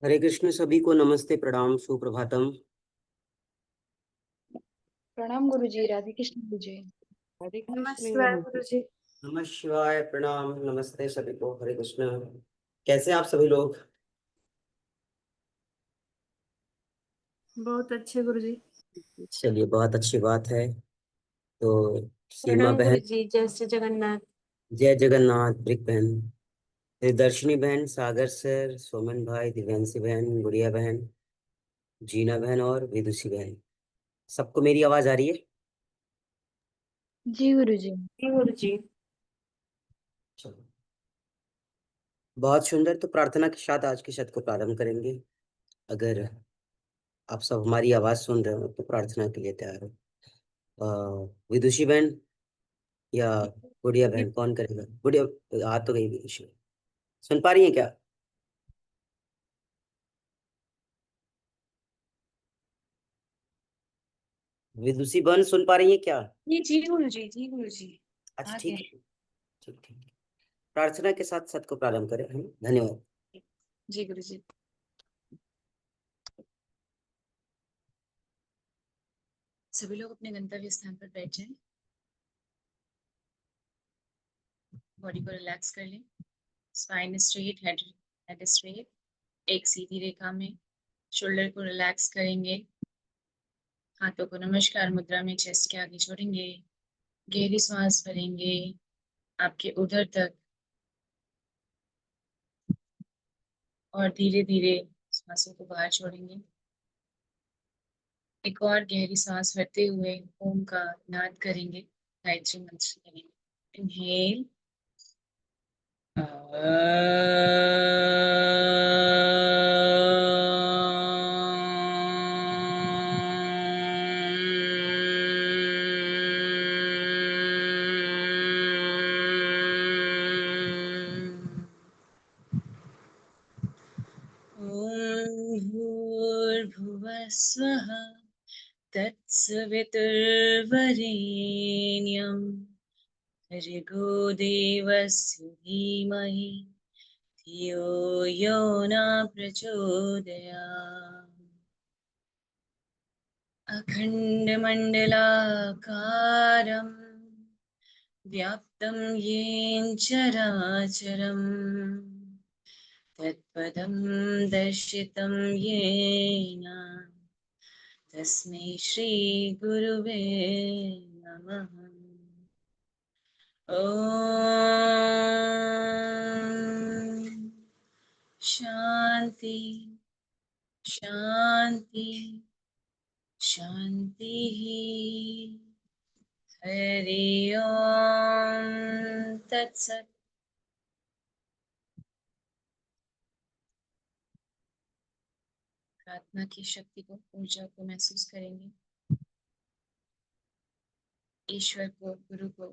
हरे कृष्ण सभी को नमस्ते प्रणाम सुप्रभातम। प्रणाम गुरुजी। राधे कृष्ण गुरुजी। हरे कृष्ण नमस्कार गुरुजी। नमः शिवाय प्रणाम नमस्ते सभी को हरे कृष्ण। कैसे हैं आप सभी लोग? बहुत अच्छे गुरुजी। चलिए बहुत अच्छी बात है। तो सीमा प्रणाम बहन, गुरुजी, जय श्री जगन्नाथ। जय जगन्नाथ। ब्रिक बहन, दर्शनी बहन, सागर सर, सोमन भाई, दिव्यांशी बहन, गुड़िया बहन, जीना बहन और विदुषी बहन, सबको मेरी आवाज आ रही है? जी गुरुजी। जी गुरुजी। चलो, बहुत सुंदर। तो प्रार्थना के साथ आज के सत्र को प्रारंभ करेंगे। अगर आप सब हमारी आवाज सुन रहे हो तो प्रार्थना के लिए तैयार हो। विदुषी बहन या गुड़िया जी बहन, कौन करेगा? गुड़िया हाथ तो गई विदुषी। सुन पा रही है क्या? विदुषी बहन सुन पा रही है क्या? जी गुरुजी। जी गुरुजी। अच्छा आ ठीक गए। है। ठीक ठीक। प्रार्थना के साथ सत्र को प्रारंभ करें हम। धन्यवाद। जी गुरुजी। सभी लोग अपने गंतव्य स्थान पर बैठ जाएं। बॉडी को रिलैक्स कर लें। स्पाइन स्ट्रेट, हेड स्ट्रेट, एक सीधी रेखा में। शोल्डर को रिलैक्स करेंगे। हाथों को नमस्कार मुद्रा में चेस्ट के आगे छोड़ेंगे। गहरी सांस भरेंगे आपके उधर तक और धीरे धीरे सांसों को बाहर छोड़ेंगे। एक और गहरी सांस भरते हुए ओम का नाद करेंगे, गायत्री मंत्र करेंगे। इनहेल, ॐ भूर्भुवस्वः तत्सवितुर्वरेण्यं भर्गो देवस्य धीमहि धियो यो न प्रचोदयात्। अखण्डमण्डलाकारं व्याप्तं येन चराचरम् तत्पदं दर्शितं येन तस्मै श्रीगुरुवे नमः। ॐ शान्ति शान्ति शान्तिः। हरि ओम तत्सत्। प्रार्थना की शक्ति को, ऊर्जा को महसूस करेंगे। ईश्वर को, गुरु को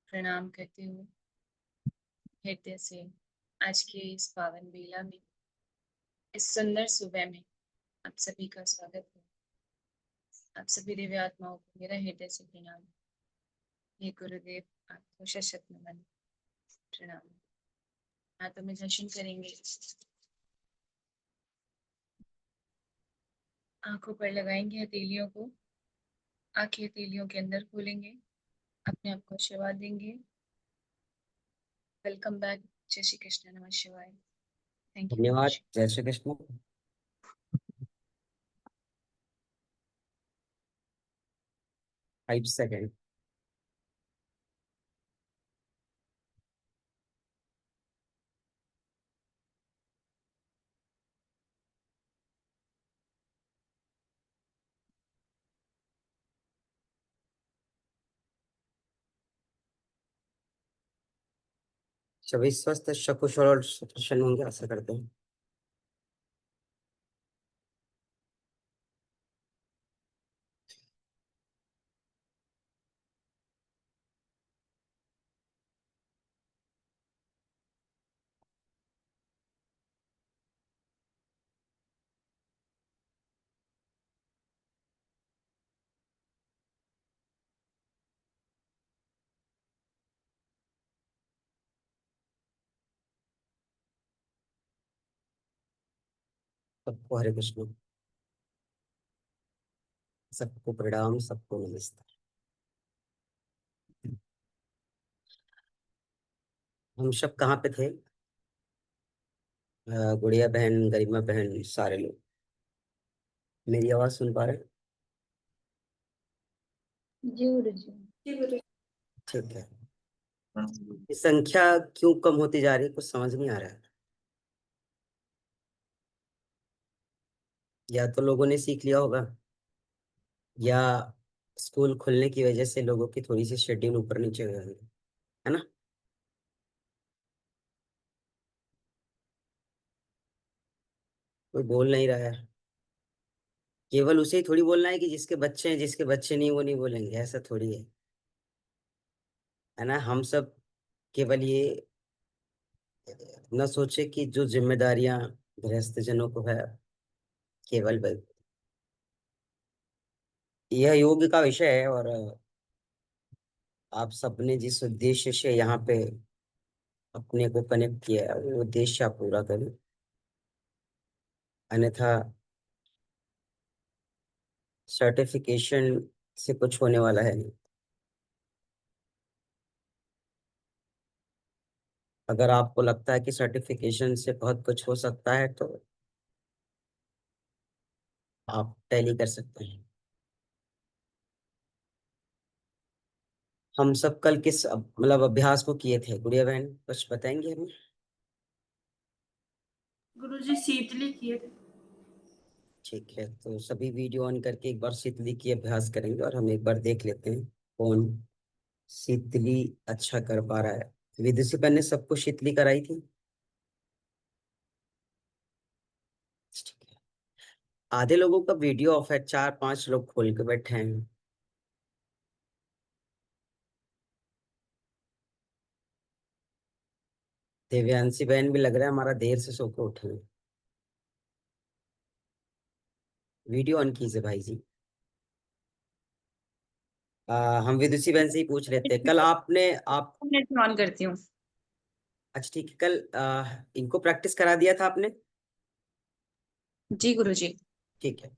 प्रणाम करते हुए हृदय से आज के इस पावन बेला में, इस सुंदर सुबह में आप सभी का स्वागत है। आप सभी दिव्य आत्माओं को मेरा हृदय से प्रणाम। हे गुरुदेव, आपको शत नमन प्रणाम। हाथों में दर्शन करेंगे। आंखों पर लगाएंगे हथेलियों को। आंखें हथेलियों के अंदर खोलेंगे। अपने आप को आशीर्वाद देंगे। Welcome back. जय श्री कृष्ण। नमः शिवाय। थैंक यू धन्यवाद। गुरुजी। जय श्री कृष्ण। 5 सेकेंड। सभी स्वस्थ सकुशल और प्रसन्न होंगे, आशा करते हैं। सबको हरे कृष्ण, सबको प्रणाम, सबको नमस्कार। हम सब कहाँ पे थे? गुड़िया बहन, गरिमा बहन, सारे लोग मेरी आवाज सुन पा रहे हैं? जी गुरुजी। ठीक है। ये संख्या क्यों कम होती जा रही है, कुछ समझ नहीं आ रहा है। या तो लोगों ने सीख लिया होगा, या स्कूल खुलने की वजह से लोगों की थोड़ी सी शेड्यूल ऊपर नीचे हो गई है ना। कोई बोल नहीं रहा है। केवल उसे ही थोड़ी बोलना है कि जिसके बच्चे हैं, जिसके बच्चे नहीं वो नहीं बोलेंगे, ऐसा थोड़ी है ना। हम सब केवल ये न सोचे कि जो जिम्मेदारियां गृहस्थ जनों को है, केवल यह योग का विषय है। और आप सबने जिस उद्देश्य से यहाँ पे अपने को कनेक्ट किया है, वो उद्देश्य आप पूरा करें, अन्यथा सर्टिफिकेशन से कुछ होने वाला है नहीं। अगर आपको लगता है कि सर्टिफिकेशन से बहुत कुछ हो सकता है, तो आप टैली कर सकते हैं। हम सब कल किस मतलब अभ्यास को किए थे, गुड़िया बहन कुछ बताएंगे हमें? गुरुजी शीतली किए थे। ठीक है, तो सभी वीडियो ऑन करके एक बार शीतली की अभ्यास करेंगे, और हम एक बार देख लेते हैं कौन शीतली अच्छा कर पा रहा है। विदुषी बहन ने सबको शीतली कराई थी। ठीक है। आधे लोगों का वीडियो ऑफ है, 4-5 लोग खोल के बैठे हैं। देवयांशी बहन भी लग रहा है हमारा देर से सो के उठे हैं। वीडियो ऑन कीजिए भाई जी। हम विदुषी बहन से ही पूछ लेते हैं, कल आपने आप मिनट में ऑन करती हूँ। अच्छा ठीक है, कल इनको प्रैक्टिस करा दिया था आपने? जी गुरुजी। ठीक है।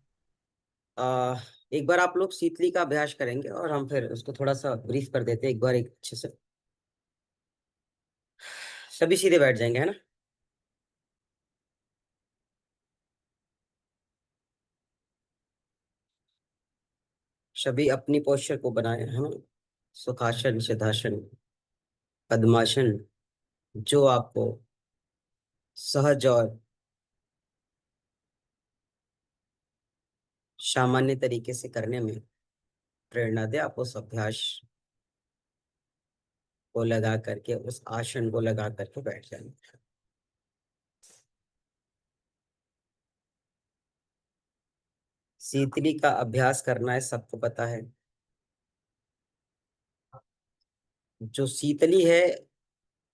आ, एक बार आप लोग शीतली का अभ्यास करेंगे, और हम फिर उसको थोड़ा सा ब्रीफ कर देते हैं एक बार, एक अच्छे से। सभी सीधे बैठ जाएंगे, है ना। सभी अपनी पोस्चर को बनाए, है ना। सुखासन, सिद्धासन, पद्मासन, जो आपको सहज और सामान्य तरीके से करने में प्रेरणा दे, आप उस अभ्यास को लगा करके, उस आसन को लगा करके बैठ जाएंगे। शीतली का अभ्यास करना है, सबको पता है। जो शीतली है,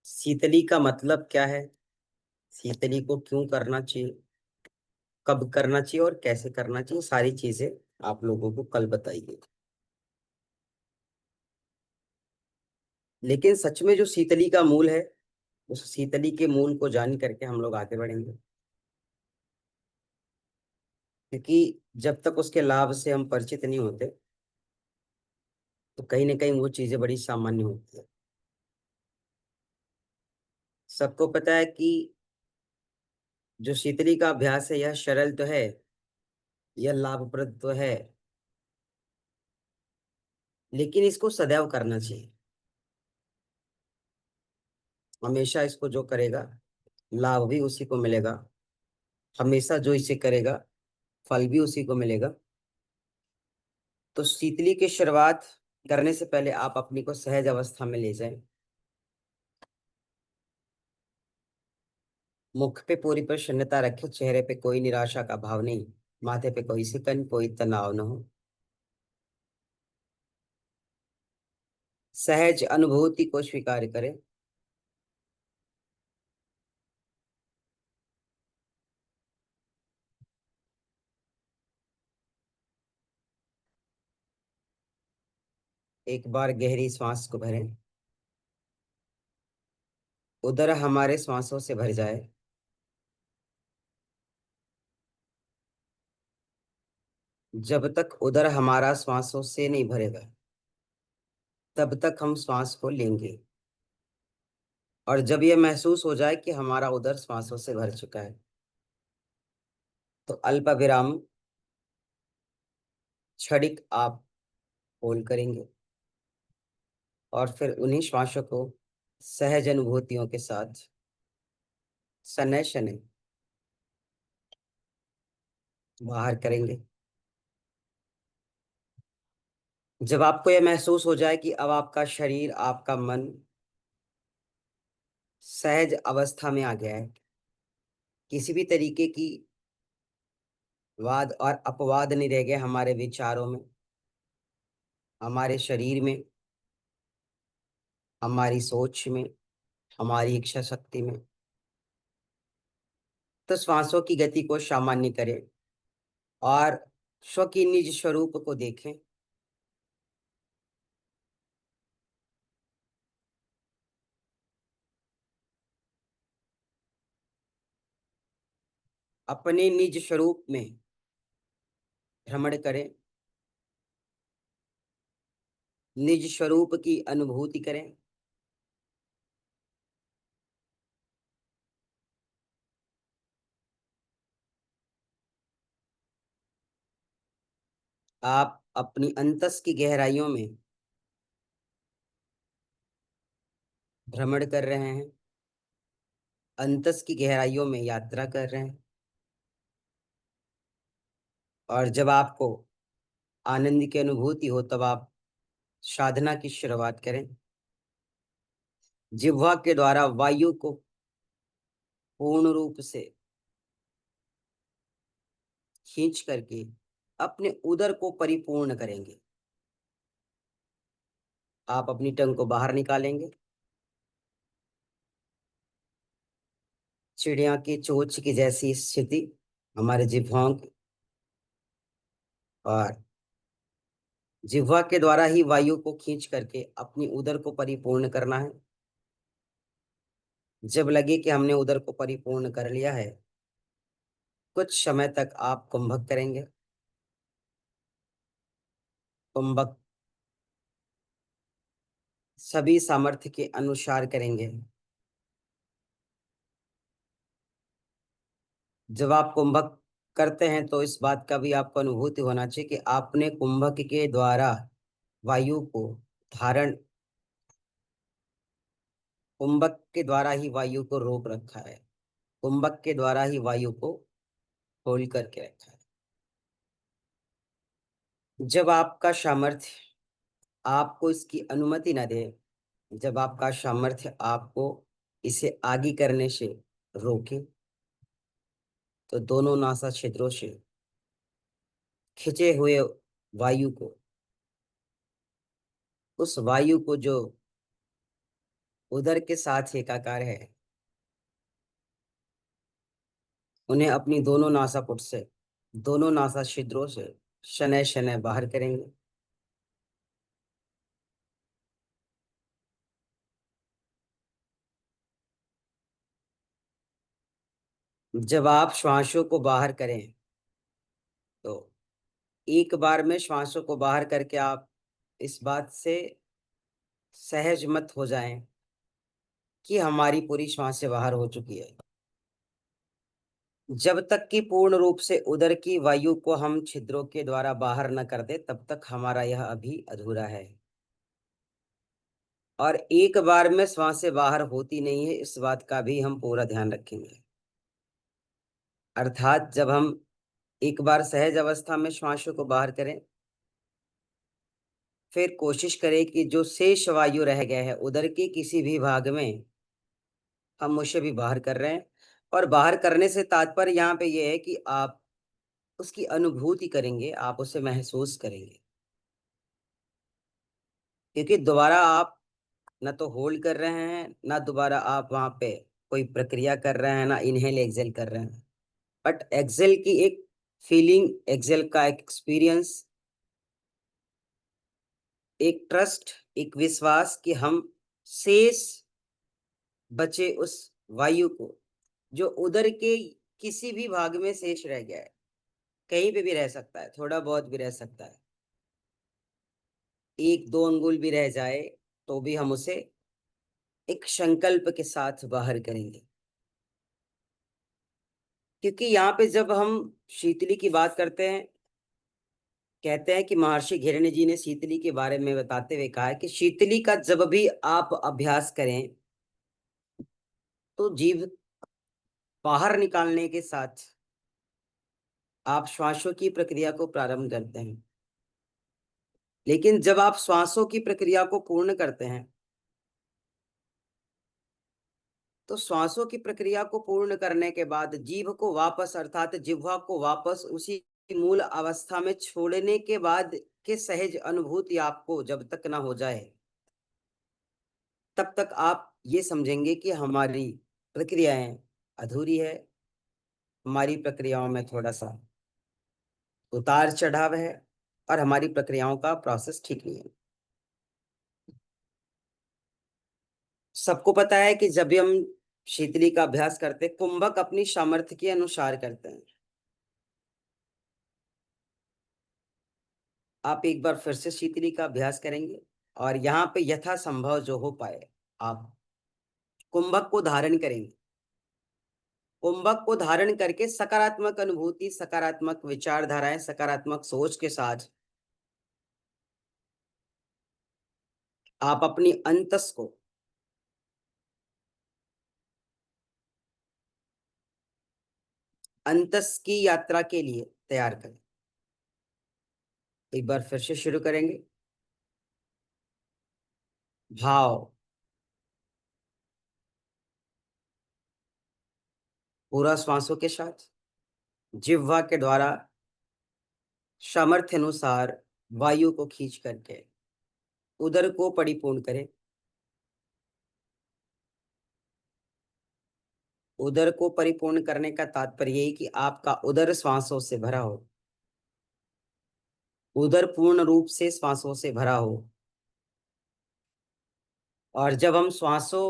शीतली का मतलब क्या है, शीतली को क्यों करना चाहिए, कब करना चाहिए और कैसे करना चाहिए, सारी चीजें आप लोगों को कल बताइए। लेकिन सच में जो शीतली का मूल है, उस शीतली के मूल को जान करके हम लोग आगे बढ़ेंगे। क्योंकि जब तक उसके लाभ से हम परिचित नहीं होते, तो कहीं ना कहीं वो चीजें बड़ी सामान्य होती है। सबको पता है कि जो शीतली का अभ्यास है, यह सरल तो है, यह लाभप्रद तो है, लेकिन इसको सदैव करना चाहिए। हमेशा इसको जो करेगा, लाभ भी उसी को मिलेगा। हमेशा जो इसे करेगा, फल भी उसी को मिलेगा। तो शीतली की शुरुआत करने से पहले आप अपनी को सहज अवस्था में ले जाएं। मुख पे पूरी प्रसन्नता रखे, चेहरे पे कोई निराशा का भाव नहीं, माथे पे कोई सिकन, कोई तनाव न हो। सहज अनुभूति को स्वीकार करें। एक बार गहरी सांस को भरें, उदर हमारे श्वासों से भर जाए, जब तक उदर हमारा श्वासों से नहीं भरेगा तब तक हम श्वास को लेंगे, और जब यह महसूस हो जाए कि हमारा उदर श्वासों से भर चुका है तो अल्प विराम क्षणिक आप होल्ड करेंगे और फिर उन्हीं श्वासों को सहज अनुभूतियों के साथ शनैः शनैः बाहर करेंगे। जब आपको यह महसूस हो जाए कि अब आपका शरीर, आपका मन सहज अवस्था में आ गया है, किसी भी तरीके की वाद और अपवाद नहीं रह गए हमारे विचारों में, हमारे शरीर में, हमारी सोच में, हमारी इच्छा शक्ति में, तो श्वासों की गति को सामान्य करें और स्व की निज स्वरूप को देखें। अपने निज स्वरूप में भ्रमण करें, निज स्वरूप की अनुभूति करें। आप अपनी अंतस की गहराइयों में भ्रमण कर रहे हैं, अंतस की गहराइयों में यात्रा कर रहे हैं, और जब आपको आनंद की अनुभूति हो तब आप साधना की शुरुआत करें। जिह्वा के द्वारा वायु को पूर्ण रूप से खींच करके अपने उदर को परिपूर्ण करेंगे। आप अपनी टंग को बाहर निकालेंगे, चिड़िया की चोंच की जैसी स्थिति हमारे जिह्वाओं की, और जिह्वा के द्वारा ही वायु को खींच करके अपनी उदर को परिपूर्ण करना है। जब लगे कि हमने उदर को परिपूर्ण कर लिया है, कुछ समय तक आप कुंभक करेंगे। कुंभक सभी सामर्थ्य के अनुसार करेंगे। जब आप कुंभक करते हैं तो इस बात का भी आपको अनुभूति होना चाहिए कि आपने कुंभक के द्वारा वायु को धारण, कुंभक के द्वारा ही वायु को रोक रखा है, कुंभक के द्वारा ही वायु को होल्ड करके रखा है। जब आपका सामर्थ्य आपको इसकी अनुमति न दे, जब आपका सामर्थ्य आपको इसे आगे करने से रोके, तो दोनों नासा छिद्रों से खिंचे हुए वायु को, उस वायु को जो उदर के साथ एकाकार है, उन्हें अपनी दोनों नासापुट से, दोनों नासा छिद्रों से शनैः शनैः बाहर करेंगे। जब आप श्वासों को बाहर करें तो एक बार में श्वासों को बाहर करके आप इस बात से सहज मत हो जाएं कि हमारी पूरी श्वासें बाहर हो चुकी है। जब तक कि पूर्ण रूप से उदर की वायु को हम छिद्रों के द्वारा बाहर न कर दे तब तक हमारा यह अभी अधूरा है। और एक बार में श्वासें बाहर होती नहीं है, इस बात का भी हम पूरा ध्यान रखेंगे। अर्थात जब हम एक बार सहज अवस्था में श्वासों को बाहर करें, फिर कोशिश करें कि जो शेष वायु रह गया है उदर के किसी भी भाग में, हम उसे भी बाहर कर रहे हैं। और बाहर करने से तात्पर्य यहाँ पे ये है कि आप उसकी अनुभूति करेंगे, आप उसे महसूस करेंगे, क्योंकि दोबारा आप ना तो होल्ड कर रहे हैं, ना दोबारा आप वहां पे कोई प्रक्रिया कर रहे हैं, ना इनहेल एक्सेल कर रहे हैं, बट एक्सेल की एक फीलिंग, एक्सेल का एक एक्सपीरियंस, एक ट्रस्ट, एक विश्वास कि हम शेष बचे उस वायु को जो उदर के किसी भी भाग में शेष रह गया है, कहीं पे भी रह सकता है, थोड़ा बहुत भी रह सकता है, 1-2 अंगुल भी रह जाए तो भी हम उसे एक संकल्प के साथ बाहर करेंगे। क्योंकि यहाँ पे जब हम शीतली की बात करते हैं, कहते हैं कि महर्षि घिरणी जी ने शीतली के बारे में बताते हुए कहा है कि शीतली का जब भी आप अभ्यास करें तो जीभ बाहर निकालने के साथ आप श्वासों की प्रक्रिया को प्रारंभ करते हैं। लेकिन जब आप श्वासों की प्रक्रिया को पूर्ण करते हैं तो श्वासों की प्रक्रिया को पूर्ण करने के बाद जीभ को वापस अर्थात जिह्वा को वापस उसी मूल अवस्था में छोड़ने के बाद के सहज अनुभूति आपको जब तक ना हो जाए तब तक आप ये समझेंगे कि हमारी प्रक्रियाएं अधूरी है, हमारी प्रक्रियाओं में थोड़ा सा उतार चढ़ाव है और हमारी प्रक्रियाओं का प्रोसेस ठीक नहीं है। सबको पता है कि जब भी हम शीतली का अभ्यास करते हैं, कुंभक अपनी सामर्थ्य के अनुसार करते हैं। आप एक बार फिर से शीतली का अभ्यास करेंगे और यहाँ पे यथासंभव जो हो पाए आप कुंभक को धारण करेंगे। कुंभक को धारण करके सकारात्मक अनुभूति, सकारात्मक विचारधाराएं, सकारात्मक सोच के साथ आप अपनी अंतस को अंतस की यात्रा के लिए तैयार करें। एक बार फिर से शुरू करेंगे। भाव पूरा श्वासों के साथ जिह्वा के द्वारा सामर्थ्य अनुसार वायु को खींच करके उदर को परिपूर्ण करें। उदर को परिपूर्ण करने का तात्पर्य यही कि आपका उदर श्वासों से भरा हो, उदर पूर्ण रूप से श्वासों से भरा हो। और जब हम श्वासों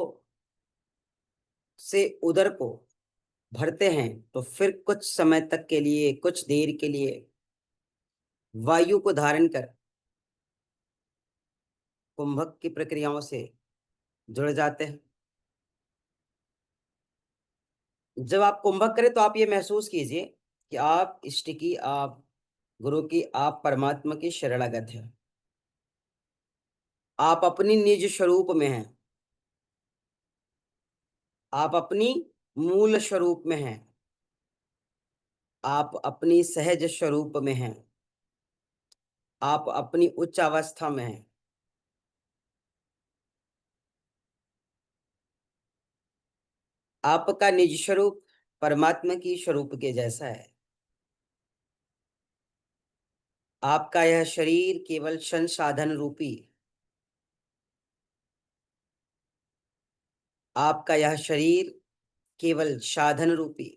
से उदर को भरते हैं तो फिर कुछ समय तक के लिए, कुछ देर के लिए वायु को धारण कर कुंभक की प्रक्रियाओं से जुड़ जाते हैं। जब आप कुंभक करें तो आप ये महसूस कीजिए कि आप इष्ट की, आप गुरु की, आप परमात्मा की शरणागत हैं। आप अपनी निज स्वरूप में हैं, आप अपनी मूल स्वरूप में हैं, आप अपनी सहज स्वरूप में हैं, आप अपनी उच्च अवस्था में हैं। आपका निज स्वरूप परमात्मा की स्वरूप के जैसा है। आपका यह शरीर केवल संसाधन रूपी, आपका यह शरीर केवल साधन रूपी,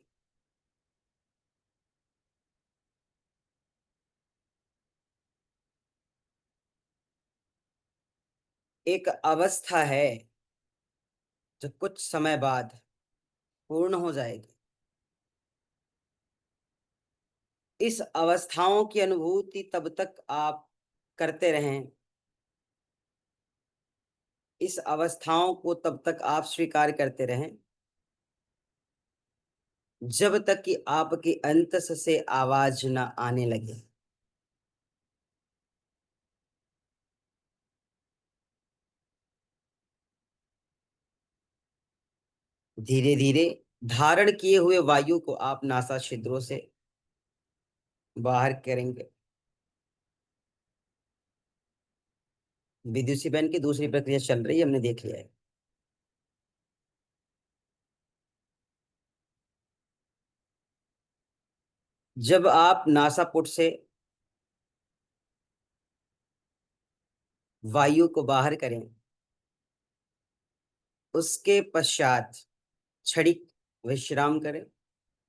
एक अवस्था है जो कुछ समय बाद पूर्ण हो जाएगी। इस अवस्थाओं की अनुभूति तब तक आप करते रहें, इस अवस्थाओं को तब तक आप स्वीकार करते रहें जब तक कि आपके अंतस से आवाज ना आने लगे। धीरे धीरे धारण किए हुए वायु को आप नासा छिद्रों से बाहर करेंगे। विदुषी बहन की दूसरी प्रक्रिया चल रही है, हमने देख लिया है। जब आप नासापुट से वायु को बाहर करें उसके पश्चात क्षणिक विश्राम करें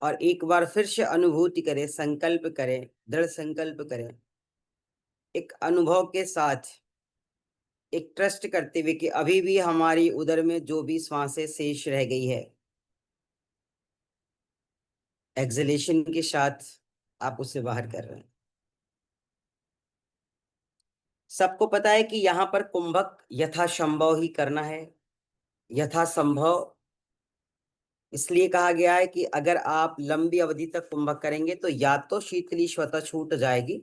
और एक बार फिर से अनुभूति करें, संकल्प करें, दृढ़ संकल्प करें, एक अनुभव के साथ, एक ट्रस्ट करते हुए कि अभी भी हमारी उदर में जो भी श्वासें शेष रह गई है एक्सलेशन के साथ आप उससे बाहर कर रहे हैं। सबको पता है कि यहाँ पर कुंभक यथासंभव ही करना है। यथासंभव इसलिए कहा गया है कि अगर आप लंबी अवधि तक कुंभक करेंगे तो या तो शीतली स्वतः छूट जाएगी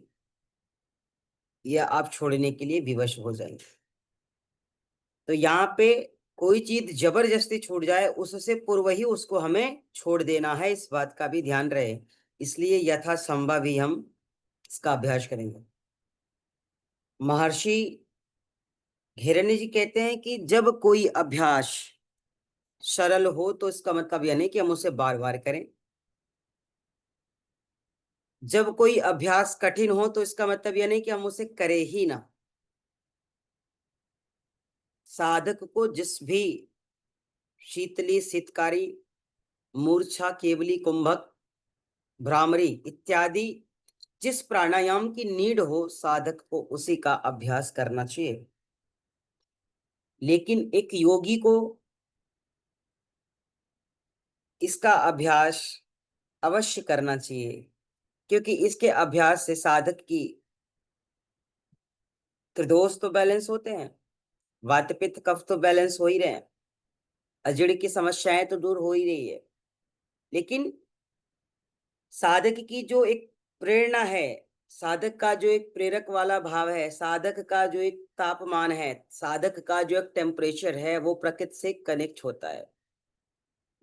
या आप छोड़ने के लिए विवश हो जाएंगे। तो यहाँ पे कोई चीज जबरदस्ती छूट जाए उससे पूर्व ही उसको हमें छोड़ देना है, इस बात का भी ध्यान रहे। इसलिए यथासंभव ही हम इसका अभ्यास करेंगे। महर्षि हिरण्य जी कहते हैं कि जब कोई अभ्यास सरल हो तो इसका मतलब यह नहीं कि हम उसे बार बार करें। जब कोई अभ्यास कठिन हो तो इसका मतलब यह नहीं कि हम उसे करें ही ना। साधक को जिस भी शीतली, शीतकारी, मूर्छा, केवली, कुंभक, भ्रामरी इत्यादि जिस प्राणायाम की नीड हो, साधक को उसी का अभ्यास करना चाहिए। लेकिन एक योगी को इसका अभ्यास अवश्य करना चाहिए, क्योंकि इसके अभ्यास से साधक की त्रिदोष तो बैलेंस होते हैं, वात पित्त कफ तो बैलेंस हो ही रहे हैं, अजड़ की समस्याएं तो दूर हो ही रही है। लेकिन साधक की जो एक प्रेरणा है, साधक का जो एक प्रेरक वाला भाव है, साधक का जो एक तापमान है, साधक का जो एक टेम्परेचर है, वो प्रकृति से कनेक्ट होता है।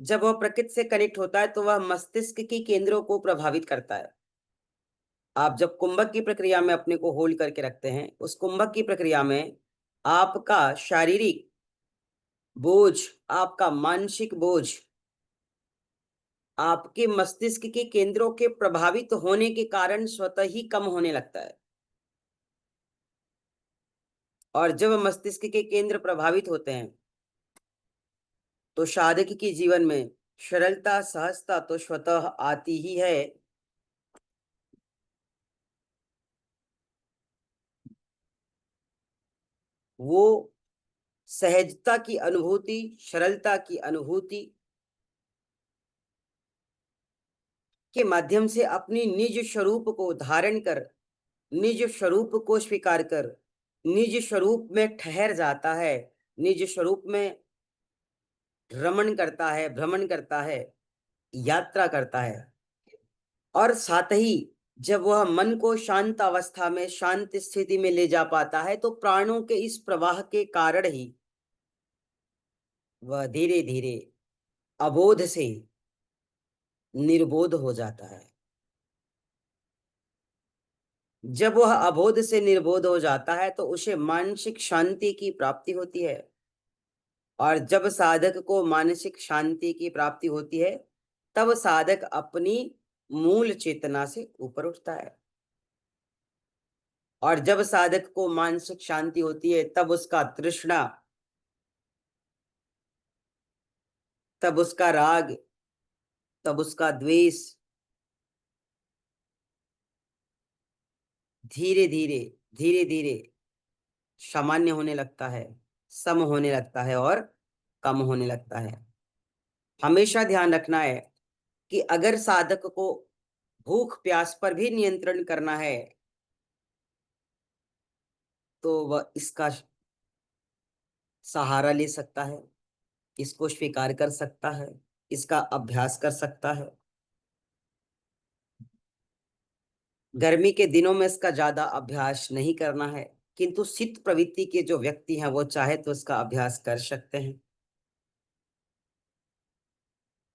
जब वह प्रकृति से कनेक्ट होता है तो वह मस्तिष्क के केंद्रों को प्रभावित करता है। आप जब कुंभक की प्रक्रिया में अपने को होल्ड करके रखते हैं, उस कुंभक की प्रक्रिया में आपका शारीरिक बोझ, आपका मानसिक बोझ आपके मस्तिष्क के केंद्रों के प्रभावित होने के कारण स्वतः ही कम होने लगता है। और जब मस्तिष्क के केंद्र प्रभावित होते हैं तो साधक के जीवन में सरलता, सहजता तो स्वतः आती ही है। वो सहजता की अनुभूति, सरलता की अनुभूति के माध्यम से अपनी निज स्वरूप को धारण कर, निज स्वरूप को स्वीकार कर, निज स्वरूप में ठहर जाता है, निज स्वरूप में रमण करता है, भ्रमण करता है, यात्रा करता है। और साथ ही जब वह मन को शांत अवस्था में, शांत स्थिति में ले जा पाता है तो प्राणों के इस प्रवाह के कारण ही वह धीरे धीरे अबोध से निर्बोध हो जाता है। जब वह अबोध से निर्बोध हो जाता है तो उसे मानसिक शांति की प्राप्ति होती है। और जब साधक को मानसिक शांति की प्राप्ति होती है तब साधक अपनी मूल चेतना से ऊपर उठता है। और जब साधक को मानसिक शांति होती है तब उसका तृष्णा, तब उसका राग, तब उसका द्वेष धीरे धीरे, धीरे धीरे सामान्य होने लगता है, सम होने लगता है और कम होने लगता है। हमेशा ध्यान रखना है कि अगर साधक को भूख प्यास पर भी नियंत्रण करना है तो वह इसका सहारा ले सकता है, इसको स्वीकार कर सकता है, इसका अभ्यास कर सकता है। गर्मी के दिनों में इसका ज्यादा अभ्यास नहीं करना है, किंतु शीत प्रवृत्ति के जो व्यक्ति हैं वो चाहे तो इसका अभ्यास कर सकते हैं।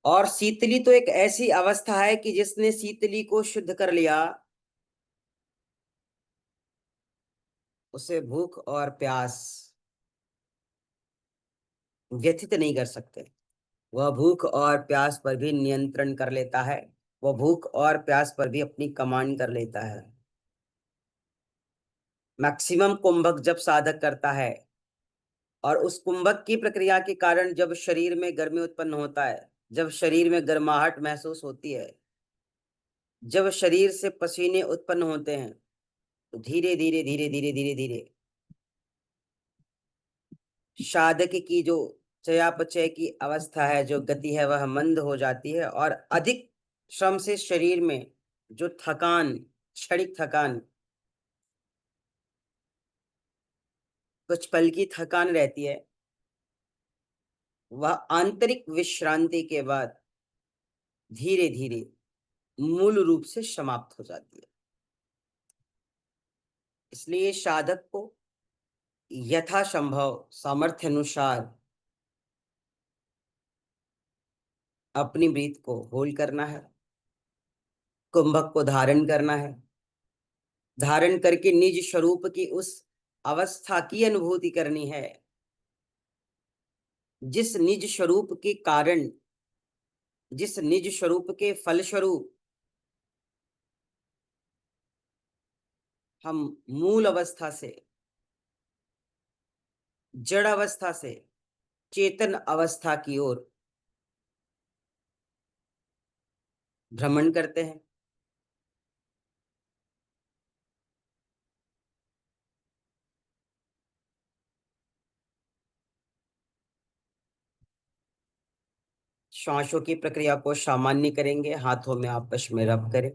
और शीतली तो एक ऐसी अवस्था है कि जिसने शीतली को शुद्ध कर लिया उसे भूख और प्यास व्यथित नहीं कर सकते। वह भूख और प्यास पर भी नियंत्रण कर लेता है, वह भूख और प्यास पर भी अपनी कमांड कर लेता है। मैक्सिमम कुंभक जब साधक करता है और उस कुंभक की प्रक्रिया के कारण जब शरीर में गर्मी उत्पन्न होता है, जब शरीर में गर्माहट महसूस होती है, जब शरीर से पसीने उत्पन्न होते हैं तो धीरे धीरे धीरे धीरे धीरे धीरे साधक की जो चयापचय की अवस्था है, जो गति है, वह मंद हो जाती है और अधिक श्रम से शरीर में जो थकान, क्षणिक थकान, कुछ पल की थकान रहती है, वह आंतरिक विश्रांति के बाद धीरे धीरे मूल रूप से समाप्त हो जाती है। इसलिए साधक को यथासंभव सामर्थ्य अनुसार अपनी ब्रीथ को होल्ड करना है, कुंभक को धारण करना है, धारण करके निज स्वरूप की उस अवस्था की अनुभूति करनी है जिस निज स्वरूप के कारण, जिस निज स्वरूप के फलस्वरूप हम मूल अवस्था से, जड़ अवस्था से चेतन अवस्था की ओर भ्रमण करते हैं। श्वासों की प्रक्रिया को सामान्य करेंगे, हाथों में आपस में रब करें।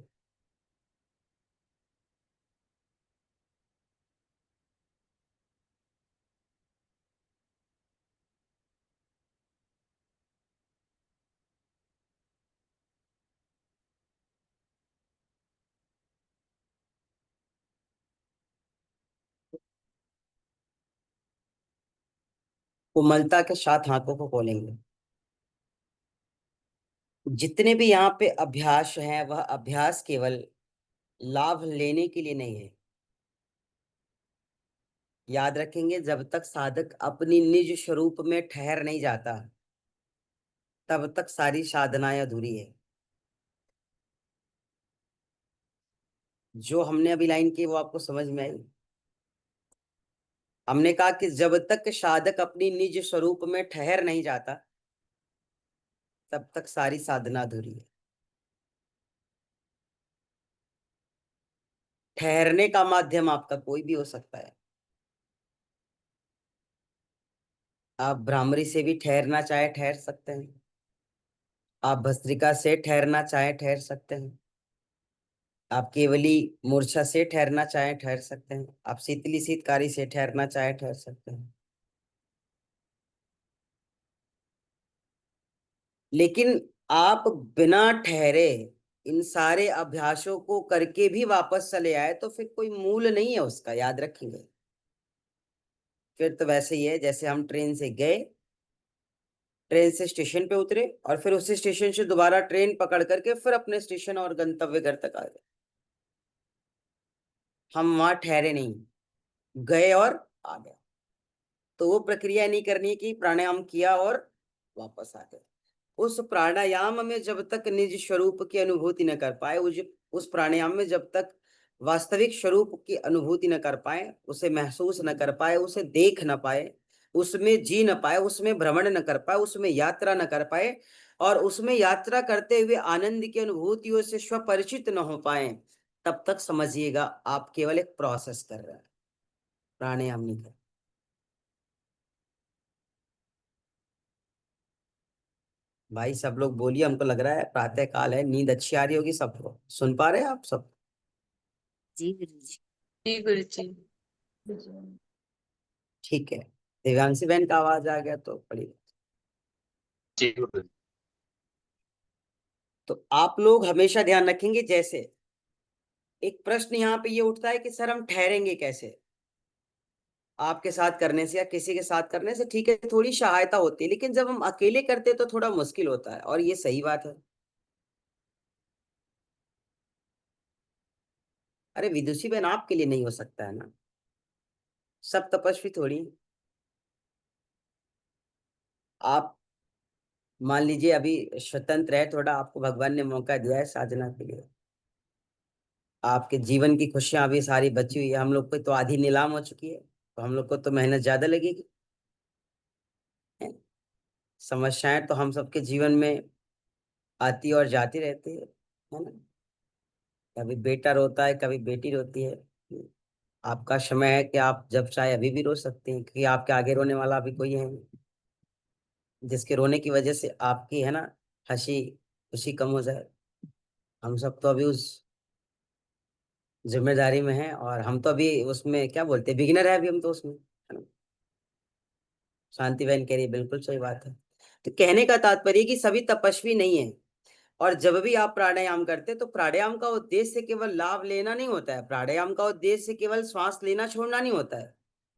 कोमलता के साथ हाथों को खोलेंगे। जितने भी यहाँ पे अभ्यास हैं वह अभ्यास केवल लाभ लेने के लिए नहीं है। याद रखेंगे, जब तक साधक अपनी निज स्वरूप में ठहर नहीं जाता तब तक सारी साधनाएं अधूरी है। जो हमने अभी लाइन की वो आपको समझ में आई? हमने कहा कि जब तक साधक अपनी निज स्वरूप में ठहर नहीं जाता तब तक सारी साधना अधूरी है। ठहरने का माध्यम आपका कोई भी हो सकता है। आप भ्रामरी से भी ठहरना चाहे ठहर सकते हैं, आप भस्त्रिका से ठहरना चाहे ठहर सकते हैं, आप केवली मूर्छा से ठहरना चाहे ठहर सकते हैं, आप शीतली शीतकारी से ठहरना चाहे ठहर सकते हैं। लेकिन आप बिना ठहरे इन सारे अभ्यासों को करके भी वापस चले आए तो फिर कोई मूल नहीं है उसका, याद रखेंगे। फिर तो वैसे ही है जैसे हम ट्रेन से गए, ट्रेन से स्टेशन पे उतरे और फिर उसी स्टेशन से दोबारा ट्रेन पकड़ करके फिर अपने स्टेशन और गंतव्य घर तक आ गए। हम वहां ठहरे नहीं, गए और आ गए। तो वो प्रक्रिया नहीं करनी है कि प्राणायाम किया और वापस आ गए। उस प्राणायाम में जब तक निज स्वरूप की अनुभूति न कर पाए, उस प्राणायाम में जब तक वास्तविक स्वरूप की अनुभूति न कर पाए, उसे महसूस न कर पाए, उसे देख न पाए, उसमें जी न पाए, उसमें भ्रमण न कर पाए, उसमें यात्रा न कर पाए और उसमें यात्रा करते हुए आनंद की अनुभूतियों से स्वपरिचित न हो पाए, तब तक समझिएगा आप केवल एक प्रोसेस कर रहे हैं, प्राणायाम नहीं कर। भाई सब लोग बोलिए, हमको लग रहा है प्रातः काल है, नींद अच्छी आ रही होगी सबको। सुन पा रहे हैं आप सब? जी गुरु जी। जी गुरु जी। ठीक है, दिव्यांशी बहन का आवाज आ गया तो बड़ी। जी गुरु जी। तो आप लोग हमेशा ध्यान रखेंगे, जैसे एक प्रश्न यहाँ पे ये उठता है कि सर हम ठहरेंगे कैसे? आपके साथ करने से या किसी के साथ करने से ठीक है, थोड़ी सहायता होती है, लेकिन जब हम अकेले करते हैं तो थोड़ा मुश्किल होता है, और ये सही बात है। अरे विदुषी बहन, आपके लिए नहीं हो सकता है ना? सब तपस्वी थोड़ी हैं। आप मान लीजिए अभी स्वतंत्र है थोड़ा, आपको भगवान ने मौका दिया है साधना के लिए, आपके जीवन की खुशियां अभी सारी बची हुई है, हम लोग को तो आधी नीलाम हो चुकी है, तो हम लोग को तो मेहनत ज्यादा लगेगी, है? समस्याएं तो हम सबके जीवन में आती और जाती रहती है ना? कभी बेटा रोता है, कभी बेटी रोती है। आपका समय है कि आप जब चाहे अभी भी रो सकते हैं, क्योंकि आपके आगे रोने वाला अभी कोई है नहीं, जिसके रोने की वजह से आपकी, है ना, हंसी खुशी कम हो जाए। हम सब तो अभी उस जिम्मेदारी में है, और हम तो अभी उसमें क्या बोलते हैं, बिगिनर है अभी हम तो उसमें, है ना। शांति बहन कह रही है, बिल्कुल सही बात है। तो कहने का तात्पर्य कि सभी तपस्वी नहीं है। और जब भी आप प्राणायाम करते हैं तो प्राणायाम का उद्देश्य केवल लाभ लेना नहीं होता है, प्राणायाम का उद्देश्य केवल श्वास लेना छोड़ना नहीं होता है।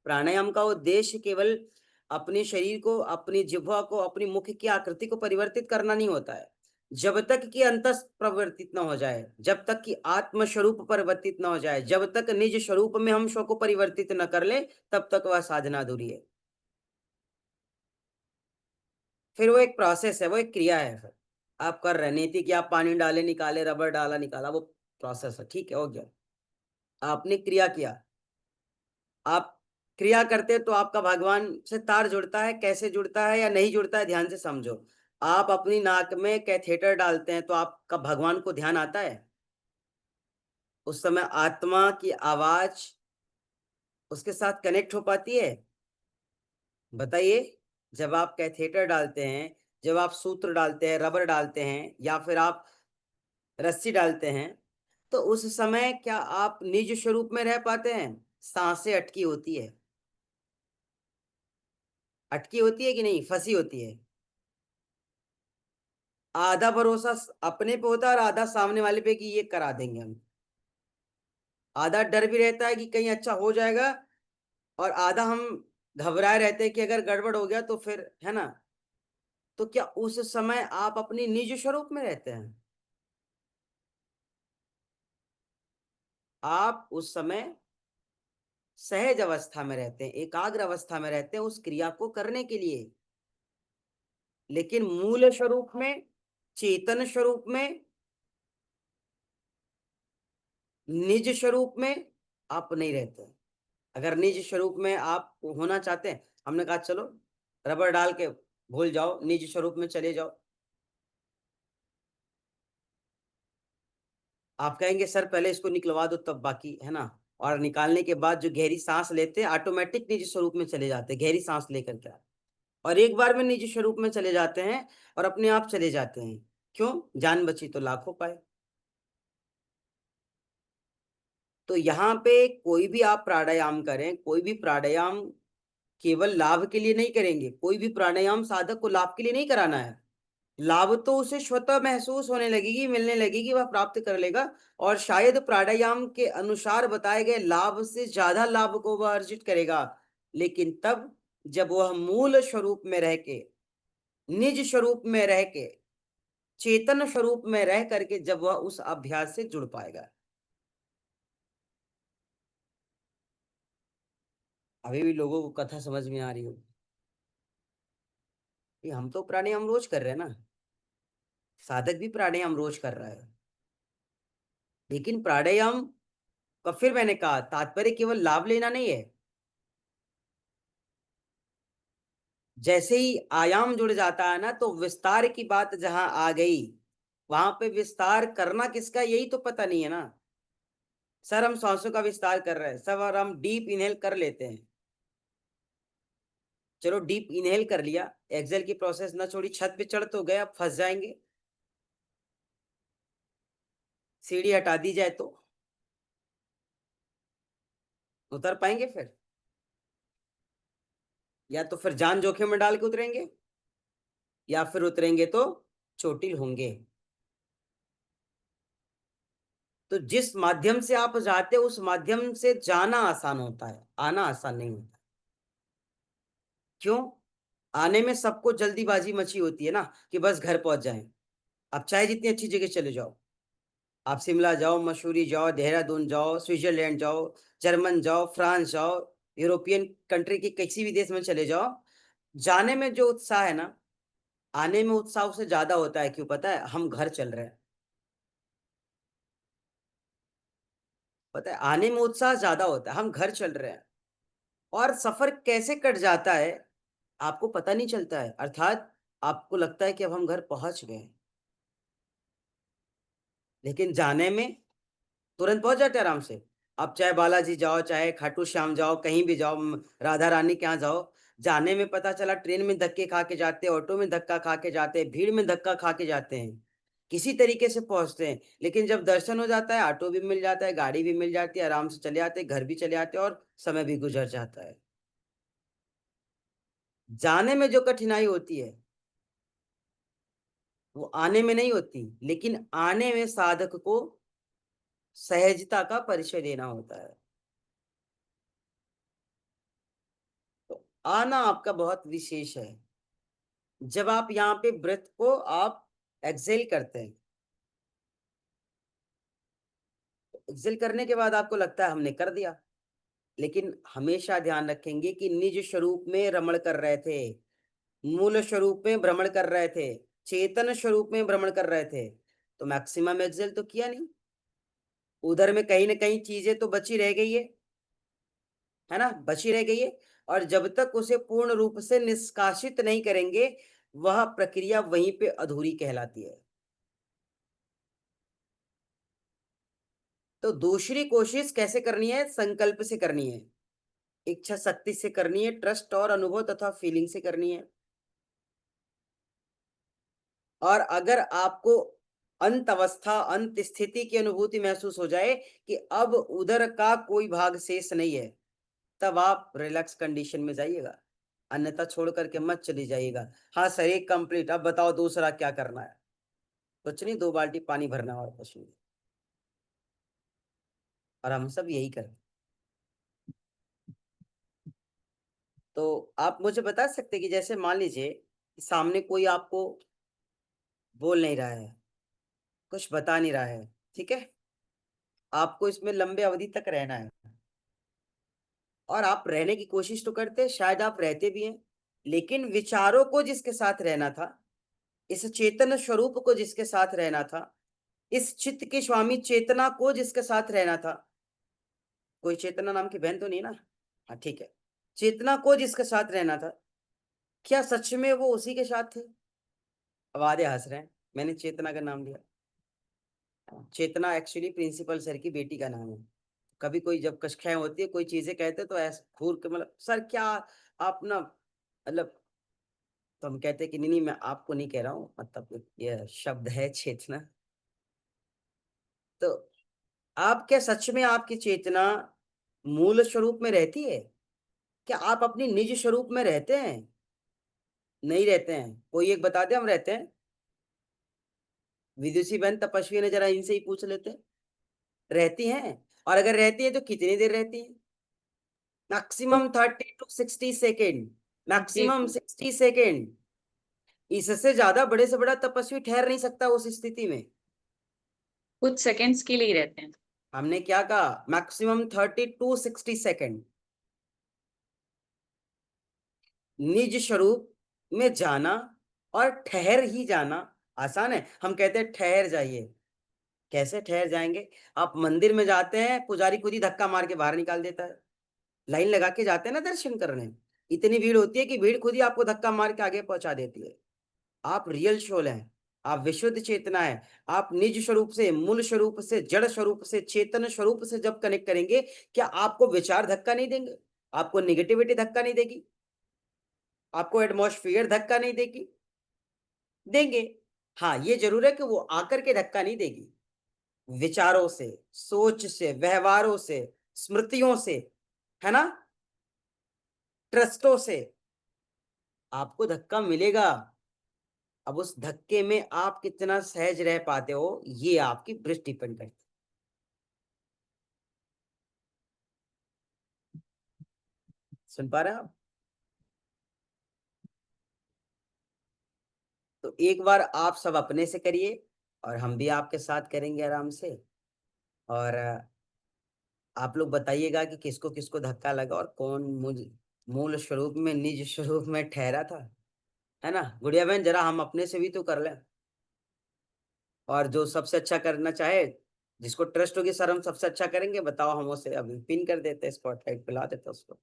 प्राणायाम का उद्देश्य केवल अपने शरीर को, अपनी जिह्वा को, अपनी मुख की आकृति को परिवर्तित करना नहीं होता है। जब तक कि अंतस परिवर्तित न हो जाए, जब तक कि आत्म स्वरूप परिवर्तित न हो जाए, जब तक निज स्वरूप में हम स्व को परिवर्तित न कर ले, तब तक वह साधना अधूरी है। फिर वो एक प्रोसेस है, वो एक क्रिया है। फिर आप कर रहे, नहीं थी कि आप पानी डाले निकाले, रबर डाला निकाला, वो प्रोसेस है, ठीक है, हो गया। आपने क्रिया किया। आप क्रिया करते तो आपका भगवान से तार जुड़ता है, कैसे जुड़ता है या नहीं जुड़ता है, ध्यान से समझो। आप अपनी नाक में कैथेटर डालते हैं तो आपका भगवान को ध्यान आता है? उस समय आत्मा की आवाज उसके साथ कनेक्ट हो पाती है? बताइए। जब आप कैथेटर डालते हैं, जब आप सूत्र डालते हैं, रबर डालते हैं, या फिर आप रस्सी डालते हैं, तो उस समय क्या आप निज स्वरूप में रह पाते हैं? सांसें अटकी होती है, अटकी होती है कि नहीं, फंसी होती है। आधा भरोसा अपने पे होता है और आधा सामने वाले पे कि ये करा देंगे हम। आधा डर भी रहता है कि कहीं अच्छा हो जाएगा, और आधा हम घबराए रहते हैं कि अगर गड़बड़ हो गया तो फिर, है ना। तो क्या उस समय आप अपनी निज स्वरूप में रहते हैं? आप उस समय सहज अवस्था में रहते हैं, एकाग्र अवस्था में रहते हैं उस क्रिया को करने के लिए। लेकिन मूल स्वरूप में, चेतन स्वरूप में, निज स्वरूप में आप नहीं रहते। अगर निज स्वरूप में आप होना चाहते हैं, हमने कहा चलो रबर डाल के भूल जाओ, निज स्वरूप में चले जाओ। आप कहेंगे सर पहले इसको निकलवा दो तब बाकी, है ना। और निकालने के बाद जो गहरी सांस लेते हैं, ऑटोमेटिक निज स्वरूप में चले जाते हैं, गहरी सांस लेकर के। और एक बार में निज स्वरूप में चले जाते हैं और अपने आप चले जाते हैं। क्यों? जान बची तो लाखों पाए। तो यहाँ पे कोई भी आप प्राणायाम करें, कोई भी प्राणायाम केवल लाभ के लिए नहीं करेंगे, कोई भी प्राणायाम साधक को लाभ के लिए नहीं कराना है। लाभ तो उसे स्वतः महसूस होने लगेगी, मिलने लगेगी, वह प्राप्त कर लेगा। और शायद प्राणायाम के अनुसार बताए गए लाभ से ज्यादा लाभ को वह अर्जित करेगा। लेकिन तब जब वह मूल स्वरूप में रह के, निज स्वरूप में रह के, चेतन स्वरूप में रह करके जब वह उस अभ्यास से जुड़ पाएगा। अभी भी लोगों को कथा समझ में आ रही हो कि हम तो प्राणायाम रोज कर रहे हैं ना, साधक भी प्राणायाम रोज कर रहा है। लेकिन प्राणायाम का, फिर मैंने कहा, तात्पर्य केवल लाभ लेना नहीं है। जैसे ही आयाम जुड़ जाता है ना, तो विस्तार की बात जहां आ गई, वहां पे विस्तार करना किसका, यही तो पता नहीं है ना। सर हम सांसों का विस्तार कर रहे हैं सब, और हम डीप इनहेल कर लेते हैं। चलो डीप इनहेल कर लिया, एक्सेल की प्रोसेस ना छोड़ी, छत पे चढ़ तो गए, अब फंस जाएंगे। सीढ़ी हटा दी जाए तो उतर पाएंगे फिर? या तो फिर जान जोखिम में डाल के उतरेंगे, या फिर उतरेंगे तो चोटिल होंगे। तो जिस माध्यम से आप जाते हो, उस माध्यम से जाना आसान होता है, आना आसान नहीं होता। क्यों? आने में सबको जल्दीबाजी मची होती है ना, कि बस घर पहुंच जाएं। आप चाहे जितनी अच्छी जगह चले जाओ, आप शिमला जाओ, मसूरी जाओ, देहरादून जाओ, स्विट्जरलैंड जाओ, जर्मन जाओ, फ्रांस जाओ, यूरोपियन कंट्री के किसी भी देश में चले जाओ, जाने में जो उत्साह है ना, आने में उत्साह उससे ज्यादा होता है। क्यों पता है? हम घर चल रहे हैं। पता है, आने में उत्साह ज्यादा होता है, हम घर चल रहे हैं। और सफर कैसे कट जाता है आपको पता नहीं चलता है, अर्थात आपको लगता है कि अब हम घर पहुंच गए, लेकिन जाने में तुरंत पहुंच जाते हैं आराम से। आप चाहे बालाजी जाओ, चाहे खाटू श्याम जाओ, कहीं भी जाओ, राधा रानी के यहाँ जाओ, जाने में पता चला ट्रेन में धक्के खा के जाते हैं, ऑटो में धक्का खा के जाते हैं, भीड़ में धक्का खा के जाते हैं। किसी तरीके से पहुंचते हैं, लेकिन जब दर्शन हो जाता है ऑटो भी मिल जाता है, गाड़ी भी मिल जाती है, आराम से चले आते हैं, घर भी चले आते हैं और समय भी गुजर जाता है। जाने में जो कठिनाई होती है वो आने में नहीं होती, लेकिन आने में साधक को सहजता का परिचय देना होता है। तो आना आपका बहुत विशेष है। जब आप यहाँ पे ब्रेथ को आप एक्सेल करते हैं, एक्सेल करने के बाद आपको लगता है हमने कर दिया, लेकिन हमेशा ध्यान रखेंगे कि निज स्वरूप में रमण कर रहे थे, मूल स्वरूप में भ्रमण कर रहे थे, चेतन स्वरूप में भ्रमण कर रहे थे, तो मैक्सिमम एक्सेल तो किया नहीं। उधर में कहीं ना कहीं चीजें तो बची रह गई है ना, बची रह गई है। और जब तक उसे पूर्ण रूप से निष्कासित नहीं करेंगे, वह प्रक्रिया वहीं पे अधूरी कहलाती है। तो दूसरी कोशिश कैसे करनी है? संकल्प से करनी है, इच्छा शक्ति से करनी है, ट्रस्ट और अनुभव तथा फीलिंग से करनी है। और अगर आपको अंत अवस्था, अंत स्थिति की अनुभूति महसूस हो जाए कि अब उधर का कोई भाग शेष नहीं है, तब आप रिलैक्स कंडीशन में जाइएगा, अन्यथा छोड़ करके मत चली जाइएगा। हाँ सर, एक कंप्लीट, अब बताओ दूसरा क्या करना है? कुछ नहीं, 2 बाल्टी पानी भरना और कुछ नहीं। और हम सब यही करते। तो आप मुझे बता सकते कि जैसे मान लीजिए सामने कोई आपको बोल नहीं रहा है, कुछ बता नहीं रहा है, ठीक है, आपको इसमें लंबे अवधि तक रहना है, और आप रहने की कोशिश तो करते हैं, शायद आप रहते भी हैं, लेकिन विचारों को जिसके साथ रहना था, इस चेतन स्वरूप को जिसके साथ रहना था, इस चित्त के स्वामी चेतना को जिसके साथ रहना था, कोई चेतना नाम की बहन तो नहीं ना? हाँ ठीक है, चेतना को जिसके साथ रहना था, क्या सच में वो उसी के साथ थे? अब आधे हंस रहे हैं, मैंने चेतना का नाम लिया। चेतना एक्चुअली प्रिंसिपल सर की बेटी का नाम है। कभी कोई जब कक्षाएं होती है, कोई चीजें कहते हैं तो ऐसे घूर के, मतलब सर क्या आप ना, मतलब, तो हम कहते हैं कि नहीं नहीं, मैं आपको नहीं कह रहा हूँ, मतलब ये शब्द है चेतना। तो आप क्या सच में आपकी चेतना मूल स्वरूप में रहती है? क्या आप अपनी निज स्वरूप में रहते हैं? नहीं रहते हैं। कोई एक बता दे हम रहते हैं। विदुषी बहन, तपस्वी ने, जरा इनसे ही पूछ लेते हैं, रहती हैं? और अगर रहती है तो कितनी देर रहती है? मैक्सिमम 30 to 60 सेकेंड, जी मैक्सिमम 60 सेकेंड। इससे ज्यादा बड़े से बड़ा तपस्वी ठहर नहीं सकता उस स्थिति में। कुछ सेकंड्स के लिए ही रहते हैं। हमने क्या कहा? Maximum 30 to 60 second. निज स्वरूप में जाना और ठहर ही जाना आसान है। हम कहते हैं ठहर जाइए, कैसे ठहर जाएंगे? आप मंदिर में जाते हैं, पुजारी खुद ही धक्का मार के बाहर निकाल देता है। लाइन लगा के जाते हैं ना दर्शन करने, इतनी भीड़ होती है कि भीड़ खुद ही आपको धक्का मार के आगे पहुंचा देती है। आप रियल सोल हैं, आप विशुद्ध चेतना है। आप निज स्वरूप से, मूल स्वरूप से, जड़ स्वरूप से, चेतन स्वरूप से जब कनेक्ट करेंगे, क्या आपको विचार धक्का नहीं देंगे? आपको निगेटिविटी धक्का नहीं देगी? आपको एटमॉस्फेयर धक्का नहीं देगी? देंगे। हाँ, ये जरूर है कि वो आकर के धक्का नहीं देगी। विचारों से, सोच से, व्यवहारों से, स्मृतियों से, है ना, ट्रस्टों से आपको धक्का मिलेगा। अब उस धक्के में आप कितना सहज रह पाते हो, ये आपकी ब्रिज डिपेंड करती है। सुन पा रहे हैं आप? तो एक बार आप सब अपने से करिए, और हम भी आपके साथ करेंगे आराम से। और आप लोग बताइएगा कि किसको किसको धक्का लगा और कौन मुझ मूल स्वरूप में, निज स्वरूप में ठहरा था, है ना? गुड़िया बहन, जरा हम अपने से भी तो कर लें। और जो सबसे अच्छा करना चाहे, जिसको ट्रस्ट होगी सर हम सबसे अच्छा करेंगे, बताओ, हम उसे अभी पिन कर देते हैं, स्पॉटलाइट पिला देते हैं उसको।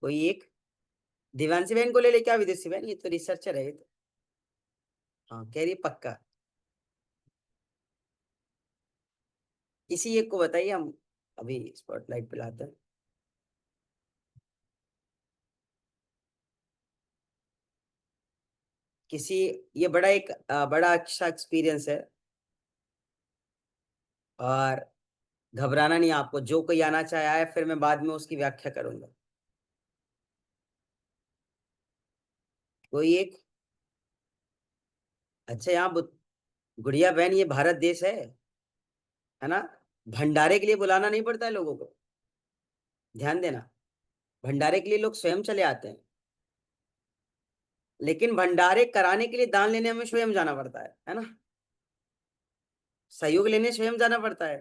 कोई एक दिव्यांशी बहन को ले ले क्या? विदेशी बहन, ये तो रिसर्चर है ये तो। हाँ, कह रही पक्का। किसी एक को बताइए, हम अभी स्पॉटलाइट पिलाते हैं। किसी, ये बड़ा एक बड़ा अच्छा एक्सपीरियंस है, और घबराना नहीं आपको, जो कोई आना चाहे आए, फिर मैं बाद में उसकी व्याख्या करूंगा। कोई एक, अच्छा यहाँ गुड़िया बहन, ये भारत देश है ना? भंडारे के लिए बुलाना नहीं पड़ता है लोगों को, ध्यान देना। भंडारे के लिए लोग स्वयं चले आते हैं, लेकिन भंडारे कराने के लिए दान लेने हमें स्वयं जाना पड़ता है ना? सहयोग लेने स्वयं जाना पड़ता है।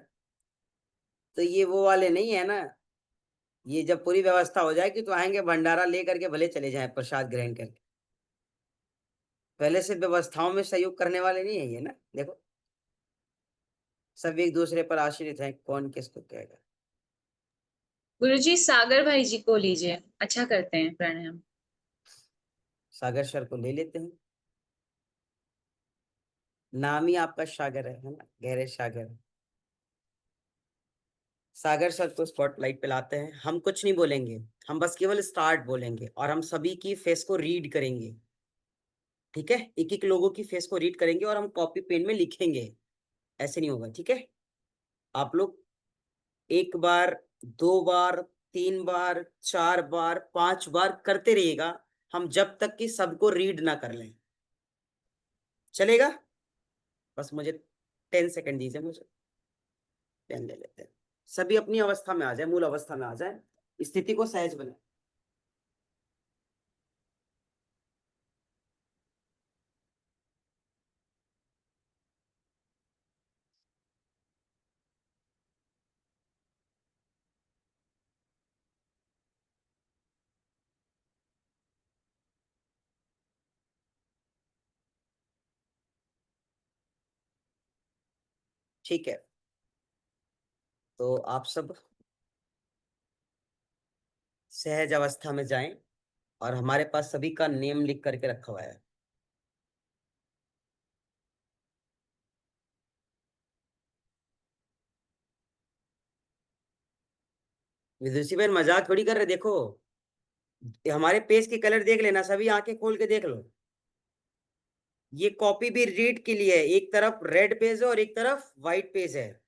तो ये वो वाले नहीं है ना, ये जब पूरी व्यवस्था हो जाएगी तो आएंगे भंडारा लेकर के भले चले जाएं प्रसाद ग्रहण करके। पहले से व्यवस्थाओं में सहयोग करने वाले नहीं है ये ना, देखो सब एक दूसरे पर आश्रित हैं, कौन किसको कहेगा। गुरुजी सागर भाई जी को लीजिए, अच्छा करते हैं प्राणायाम। सागर सर को ले लेते हैं, नाम ही आपका सागर है ना, गहरे सागर। सागर सर को स्पॉटलाइट पे लाते हैं। हम कुछ नहीं बोलेंगे, हम बस केवल स्टार्ट बोलेंगे, और हम सभी की फेस को रीड करेंगे, ठीक है? एक एक लोगों की फेस को रीड करेंगे और हम कॉपी पेन में लिखेंगे, ऐसे नहीं होगा, ठीक है? आप लोग एक बार, दो बार, तीन बार, चार बार, पांच बार करते रहिएगा, हम जब तक कि सबको रीड ना कर लें, चलेगा? बस मुझे 10 सेकंड दीजिए, मुझे पेन ले लेते हैं। सभी अपनी अवस्था में आ जाए, मूल अवस्था में आ जाए, स्थिति को सहज बनाए। ठीक है, तो आप सब सहज अवस्था में जाएं, और हमारे पास सभी का नेम लिख करके रखा हुआ है। विदुषी बहन मजाक थोड़ी कर रहे, देखो ये हमारे पेज के कलर देख लेना, सभी आंखें खोल के देख लो। ये कॉपी भी रीड के लिए है, एक तरफ रेड पेज है और एक तरफ व्हाइट पेज है।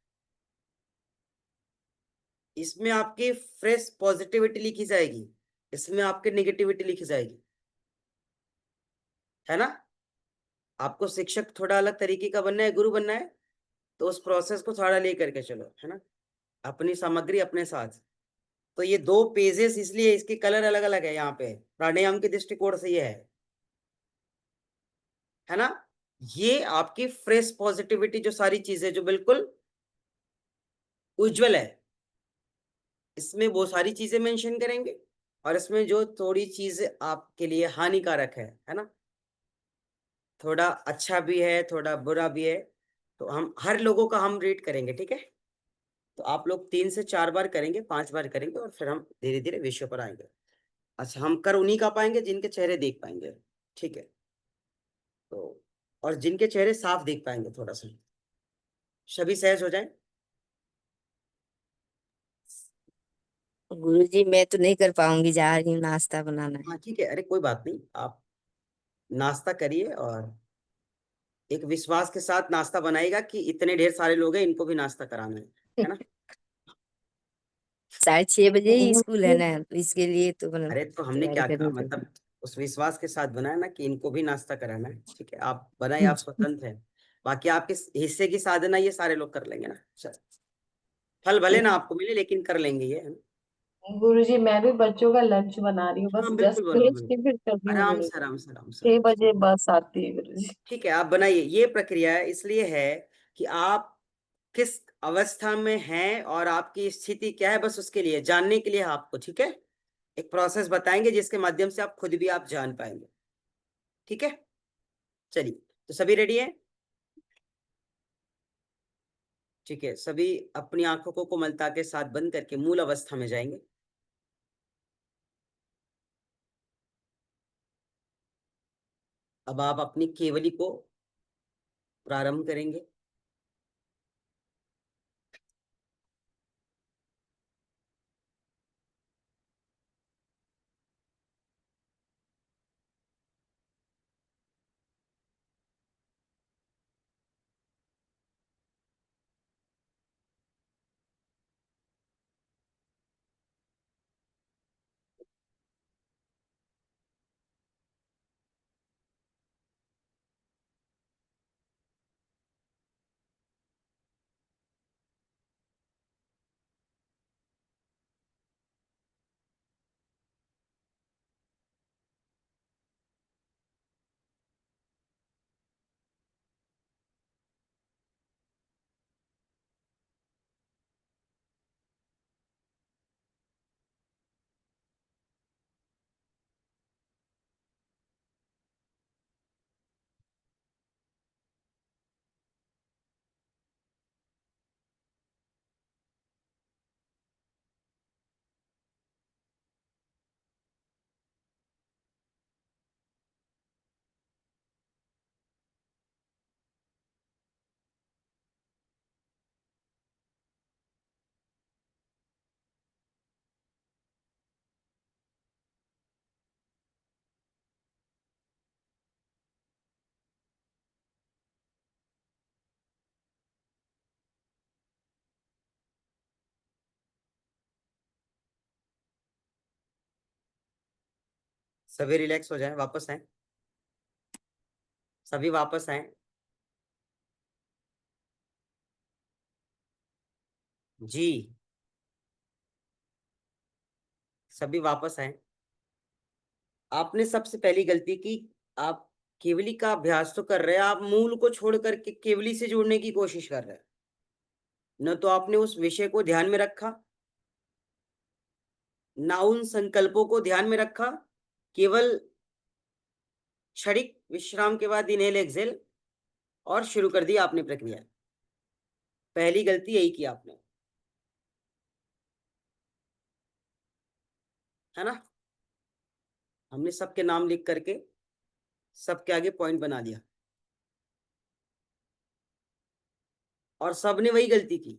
इसमें आपकी फ्रेश पॉजिटिविटी लिखी जाएगी, इसमें आपकी नेगेटिविटी लिखी जाएगी, है ना? आपको शिक्षक थोड़ा अलग तरीके का बनना है, गुरु बनना है, तो उस प्रोसेस को थोड़ा ले करके चलो, है ना? अपनी सामग्री अपने साथ। तो ये दो पेजेस, इसलिए इसके कलर अलग अलग है यहाँ पे, प्राणायाम के दृष्टिकोण से ये है ना? ये आपकी फ्रेश पॉजिटिविटी, जो सारी चीजें जो बिल्कुल उज्जवल है, इसमें वो सारी चीजें मेंशन करेंगे, और इसमें जो थोड़ी चीज आपके लिए हानिकारक है ना, थोड़ा अच्छा भी है थोड़ा बुरा भी है, तो हम हर लोगों का हम रेट करेंगे, ठीक है? तो आप लोग 3 से 4 बार करेंगे, 5 बार करेंगे, और फिर हम धीरे धीरे विषय पर आएंगे। अच्छा, हम कर उन्हीं का पाएंगे जिनके चेहरे देख पाएंगे, ठीक है? तो और जिनके चेहरे साफ देख पाएंगे, थोड़ा सा सभी सहज हो जाए। गुरुजी मैं तो नहीं कर पाऊंगी, जा रही हूँ नाश्ता बनाना है। हाँ ठीक है, अरे कोई बात नहीं, आप नाश्ता करिए, और एक विश्वास के साथ नाश्ता बनाएगा कि इतने ढेर सारे लोग हैं, इनको भी नाश्ता कराना है ना? 6:30 बजे ही स्कूल है ना, तो इसके लिए तो अरे तो हमने तैयारी क्या कहा, करनी मतलब पड़ेगी। उस विश्वास के साथ बनाया ना कि इनको भी नाश्ता कराना है, ठीक है? आप बनाए, आप हम्म। स्वतंत्र हैं। बाकी आपके हिस्से की साधना ये सारे लोग कर लेंगे ना, चल। फल भले ना आपको मिले, लेकिन कर लेंगे ये, है ना? गुरुजी मैं भी बच्चों का लंच बना रही हूँ, बस हाँ जस्ट बिल्कुल बनो, भेज बिल्कुल के फिर कर रही हूँ आराम से, गुरुजी। आराम से, आराम से, छह आराम से। बजे बस आती है गुरुजी। ठीक है, आप बनाइए। ये प्रक्रिया इसलिए है कि आप किस अवस्था में हैं और आपकी स्थिति क्या है, बस उसके लिए जानने के लिए आपको, ठीक है, एक प्रोसेस बताएंगे जिसके माध्यम से आप खुद भी आप जान पाएंगे, ठीक है? चलिए, तो सभी रेडी हैं? ठीक है, सभी अपनी आंखों को कोमलता के साथ बंद करके मूल अवस्था में जाएंगे। अब आप अपनी केवली को प्रारंभ करेंगे। सभी रिलैक्स हो जाएं, वापस आए, सभी वापस आए। जी, सभी वापस आए। आपने सबसे पहली गलती की, आप केवली का अभ्यास तो कर रहे हैं, आप मूल को छोड़ करके केवली से जोड़ने की कोशिश कर रहे हैं। न तो आपने उस विषय को ध्यान में रखा, ना उन संकल्पों को ध्यान में रखा, केवल क्षणिक विश्राम के बाद इनहेल एक्सेल और शुरू कर दी आपने प्रक्रिया। पहली गलती यही की आपने, है ना। हमने सबके नाम लिख करके सबके आगे पॉइंट बना दिया और सबने वही गलती की।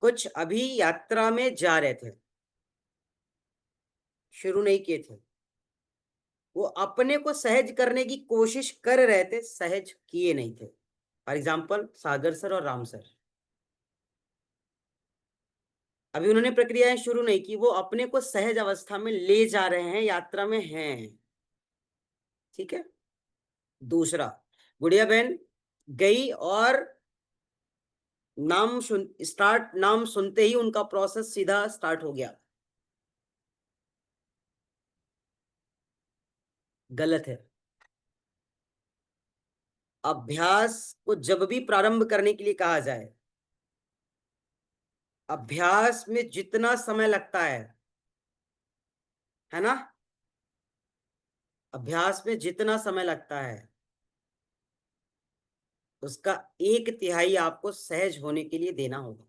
कुछ अभी यात्रा में जा रहे थे, शुरू नहीं किए थे, वो अपने को सहज करने की कोशिश कर रहे थे, सहज किए नहीं थे। फॉर एग्जाम्पल सागर सर और राम सर, अभी उन्होंने प्रक्रियाएं शुरू नहीं की, वो अपने को सहज अवस्था में ले जा रहे हैं, यात्रा में हैं। ठीक है। दूसरा, गुड़िया बहन गई और नाम सुनते ही उनका प्रोसेस सीधा स्टार्ट हो गया। गलत है। अभ्यास को जब भी प्रारंभ करने के लिए कहा जाए, अभ्यास में जितना समय लगता है ना, अभ्यास में जितना समय लगता है उसका 1/3 आपको सहज होने के लिए देना होगा।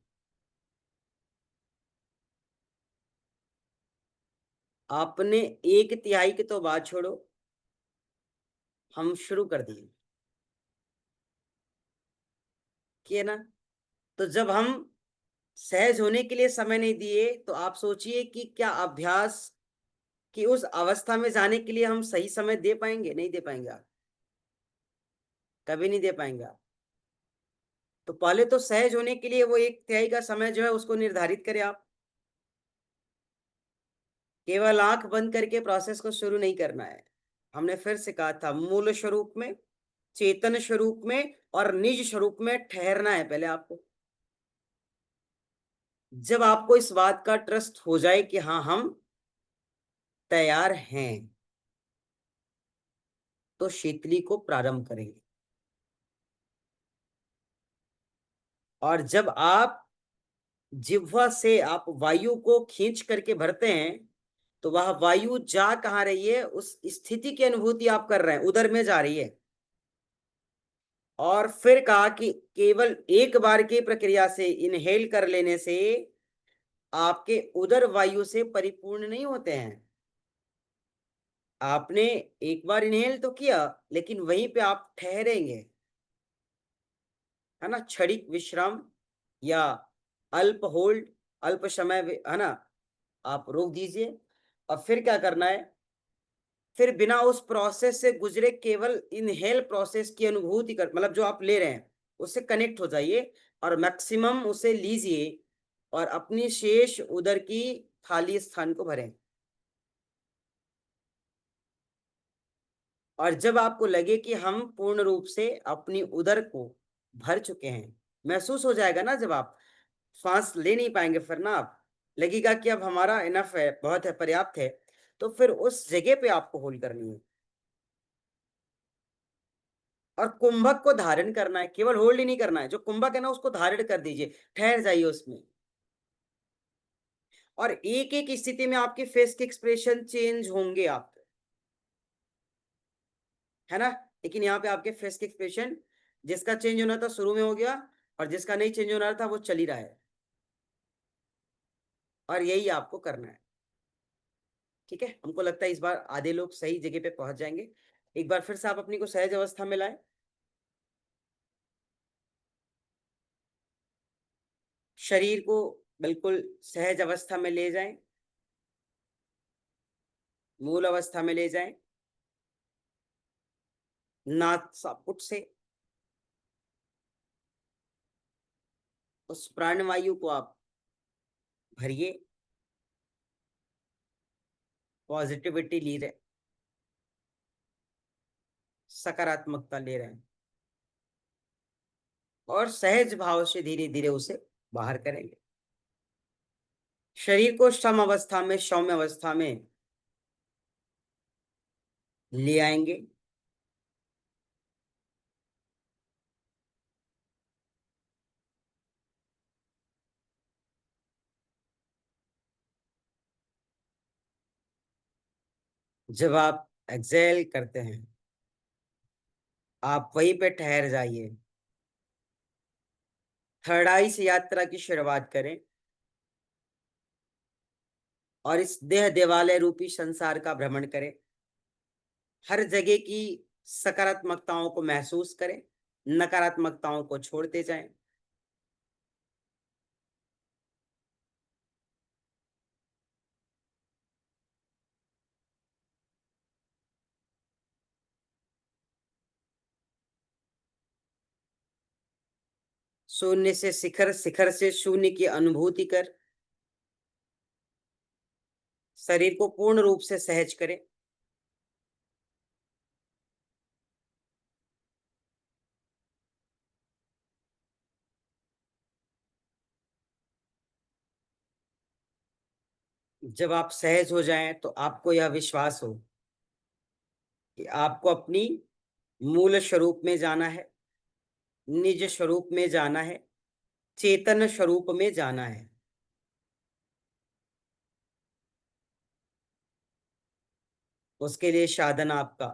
आपने 1/3 की तो बात छोड़ो, हम शुरू कर दिए कि ना। तो जब हम सहज होने के लिए समय नहीं दिए, तो आप सोचिए कि क्या अभ्यास की उस अवस्था में जाने के लिए हम सही समय दे पाएंगे? नहीं दे पाएंगे आप, कभी नहीं दे पाएंगे आप। तो पहले तो सहज होने के लिए वो 1/3 का समय जो है उसको निर्धारित करें आप। केवल आंख बंद करके प्रोसेस को शुरू नहीं करना है। हमने फिर से कहा था, मूल स्वरूप में, चेतन स्वरूप में और निज स्वरूप में ठहरना है पहले आपको। जब आपको इस बात का ट्रस्ट हो जाए कि हाँ हम तैयार हैं, तो शीतली को प्रारंभ करेंगे। और जब आप जिह्वा से आप वायु को खींच करके भरते हैं, तो वह वायु जा कहाँ रही है, उस स्थिति की अनुभूति आप कर रहे हैं, उदर में जा रही है। और फिर कहा कि केवल एक बार की प्रक्रिया से, इनहेल कर लेने से आपके उदर वायु से परिपूर्ण नहीं होते हैं। आपने एक बार इनहेल तो किया, लेकिन वहीं पे आप ठहरेंगे, है ना। क्षणिक विश्राम या अल्प होल्ड, अल्प समय, है ना, आप रोक दीजिए। और फिर क्या करना है, फिर बिना उस प्रोसेस से गुजरे केवल इनहेल प्रोसेस की अनुभूति कर, मतलब जो आप ले रहे हैं उससे कनेक्ट हो जाइए और मैक्सिमम उसे लीजिए और अपनी शेष उदर की खाली स्थान को भरें। और जब आपको लगे कि हम पूर्ण रूप से अपनी उदर को भर चुके हैं, महसूस हो जाएगा ना, जब आप श्वास ले नहीं पाएंगे, फिर ना आप लगेगा कि अब हमारा इनफ है, बहुत है, पर्याप्त है, तो फिर उस जगह पे आपको होल्ड करनी है और कुंभक को धारण करना है। केवल होल्ड ही नहीं करना है, जो कुंभक है ना उसको धारण कर दीजिए, ठहर जाइए उसमें। और एक एक स्थिति में आपके फेस के एक्सप्रेशन चेंज होंगे आप, है ना। लेकिन यहाँ पे आपके फेस के एक्सप्रेशन, जिसका चेंज होना था शुरू में हो गया और जिसका नहीं चेंज होना था वो चल ही रहा है। और यही आपको करना है। ठीक है, हमको लगता है इस बार आधे लोग सही जगह पे पहुंच जाएंगे। एक बार फिर से आप अपनी को सहज अवस्था में लाएं, शरीर को बिल्कुल सहज अवस्था में ले जाएं, मूल अवस्था में ले जाएं। नाक सापुट से उस प्राणवायु को आप भरिए पॉजिटिविटी ले रहे हैं, सकारात्मकता ले रहे हैं, और सहज भाव से धीरे धीरे उसे बाहर करेंगे। शरीर को सम अवस्था में, सौम्य अवस्था में ले आएंगे। जब आप एक्सेल करते हैं, आप वहीं पे ठहर जाइए। थर्ड आई से यात्रा की शुरुआत करें और इस देह देवालय रूपी संसार का भ्रमण करें। हर जगह की सकारात्मकताओं को महसूस करें, नकारात्मकताओं को छोड़ते जाएं। शून्य से शिखर, शिखर से शून्य की अनुभूति कर शरीर को पूर्ण रूप से सहज करें। जब आप सहज हो जाएं तो आपको यह विश्वास हो कि आपको अपनी मूल स्वरूप में जाना है, निज स्वरूप में जाना है, चेतन स्वरूप में जाना है। उसके लिए साधन आपका,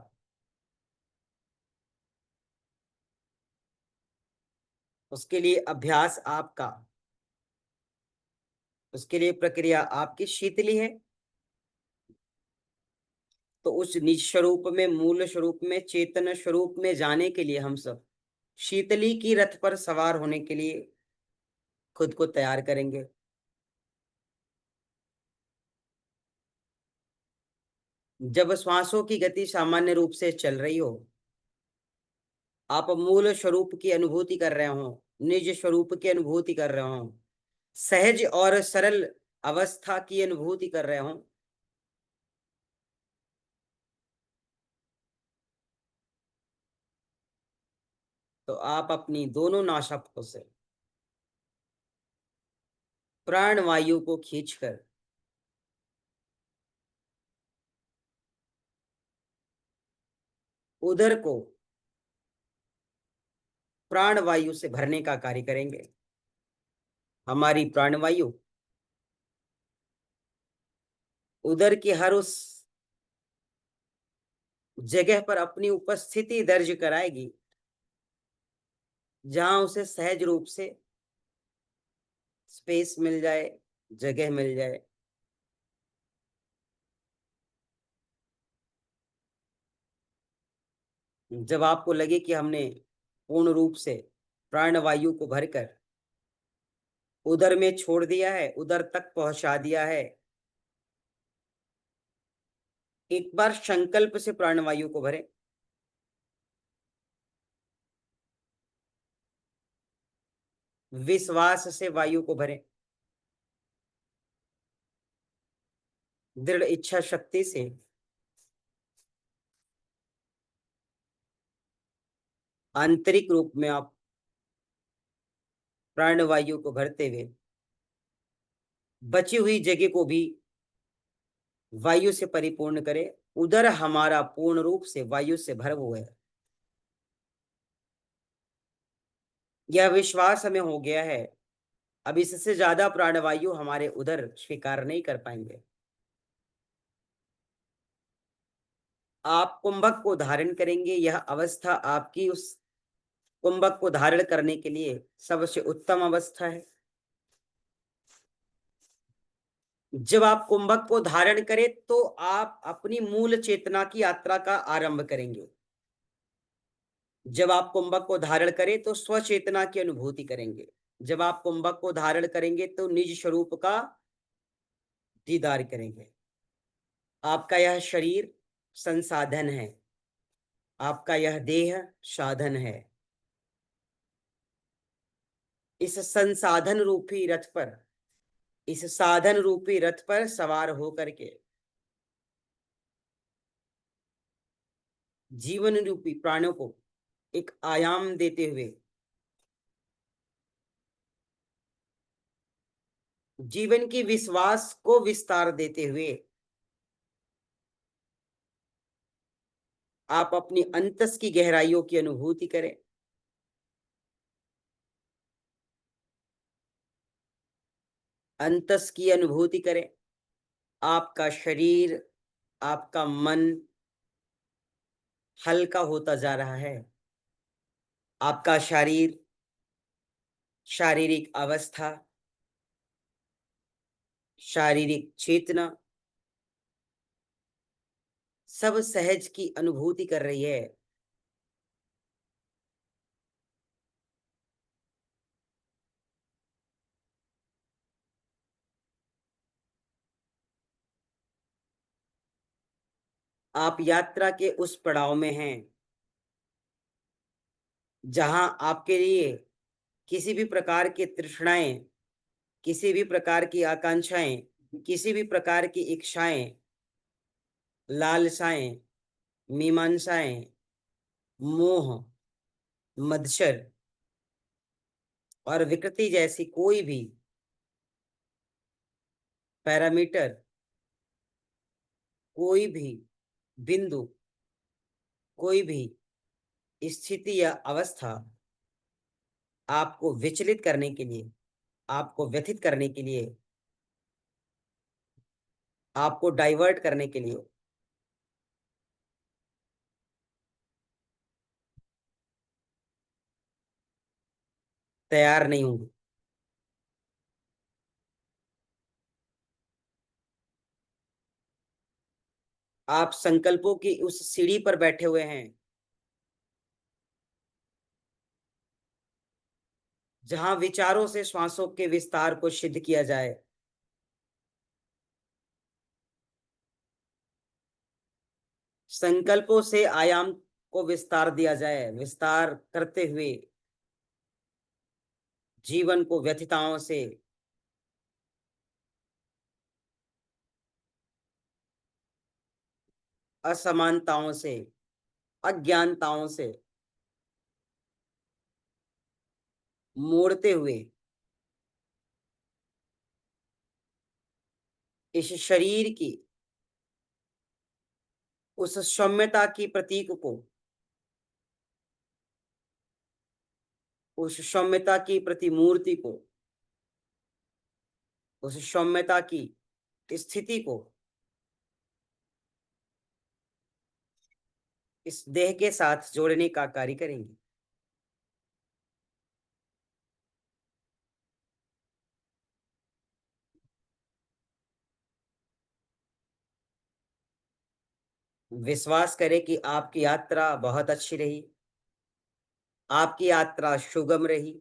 उसके लिए अभ्यास आपका, उसके लिए प्रक्रिया आपकी शीतली है। तो उस निज स्वरूप में, मूल स्वरूप में, चेतन स्वरूप में जाने के लिए हम सब शीतली की रथ पर सवार होने के लिए खुद को तैयार करेंगे। जब श्वासों की गति सामान्य रूप से चल रही हो, आप मूल स्वरूप की अनुभूति कर रहे हो, निज स्वरूप की अनुभूति कर रहे हो, सहज और सरल अवस्था की अनुभूति कर रहे हो, तो आप अपनी दोनों नासापुटों से प्राण वायु को खींचकर उदर को प्राण वायु से भरने का कार्य करेंगे। हमारी प्राण वायु उदर की हर उस जगह पर अपनी उपस्थिति दर्ज कराएगी जहां उसे सहज रूप से स्पेस मिल जाए, जगह मिल जाए। जब आपको लगे कि हमने पूर्ण रूप से प्राणवायु को भरकर उदर में छोड़ दिया है, उदर तक पहुंचा दिया है, एक बार संकल्प से प्राणवायु को भरें। विश्वास से वायु को भरें। दृढ़ इच्छा शक्ति से आंतरिक रूप में आप प्राणवायु को भरते हुए बची हुई जगह को भी वायु से परिपूर्ण करें। उदर हमारा पूर्ण रूप से वायु से भर हुआ है। यह विश्वास हमें हो गया है, अब इससे ज्यादा प्राणवायु हमारे उदर स्वीकार नहीं कर पाएंगे। आप कुंभक को धारण करेंगे। यह अवस्था आपकी उस कुंभक को धारण करने के लिए सबसे उत्तम अवस्था है। जब आप कुंभक को धारण करें तो आप अपनी मूल चेतना की यात्रा का आरंभ करेंगे। जब आप कुंभक को धारण करें तो स्वचेतना की अनुभूति करेंगे। जब आप कुंभक को धारण करेंगे तो निज स्वरूप का दीदार करेंगे। आपका यह शरीर संसाधन है, आपका यह देह साधन है। इस संसाधन रूपी रथ पर, इस साधन रूपी रथ पर सवार होकर के जीवन रूपी प्राणों को एक आयाम देते हुए, जीवन की विश्वास को विस्तार देते हुए आप अपनी अंतस की गहराइयों की अनुभूति करें। अंतस की अनुभूति करें। आपका शरीर, आपका मन हल्का होता जा रहा है। आपका शरीर, शारीरिक अवस्था, शारीरिक चेतना सब सहज की अनुभूति कर रही है। आप यात्रा के उस पड़ाव में हैं जहां आपके लिए किसी भी प्रकार की तृष्णाएं, किसी भी प्रकार की आकांक्षाएं, किसी भी प्रकार की इच्छाएं, लालसाएं, मीमांसाएं, मोह, मत्सर और विकृति जैसी कोई भी पैरामीटर, कोई भी बिंदु, कोई भी स्थिति या अवस्था आपको विचलित करने के लिए, आपको व्यथित करने के लिए, आपको डाइवर्ट करने के लिए तैयार नहीं होंगे। आप संकल्पों की उस सीढ़ी पर बैठे हुए हैं जहां विचारों से श्वासों के विस्तार को सिद्ध किया जाए। संकल्पों से आयाम को विस्तार दिया जाए। विस्तार करते हुए जीवन को व्यथिताओं से, असमानताओं से, अज्ञानताओं से मोड़ते हुए इस शरीर की उस सौम्यता की प्रतीक को, उस सौम्यता की प्रतिमूर्ति को, उस सौम्यता की स्थिति को इस देह के साथ जोड़ने का कार्य करेंगे। विश्वास करें कि आपकी यात्रा बहुत अच्छी रही, आपकी यात्रा सुगम रही।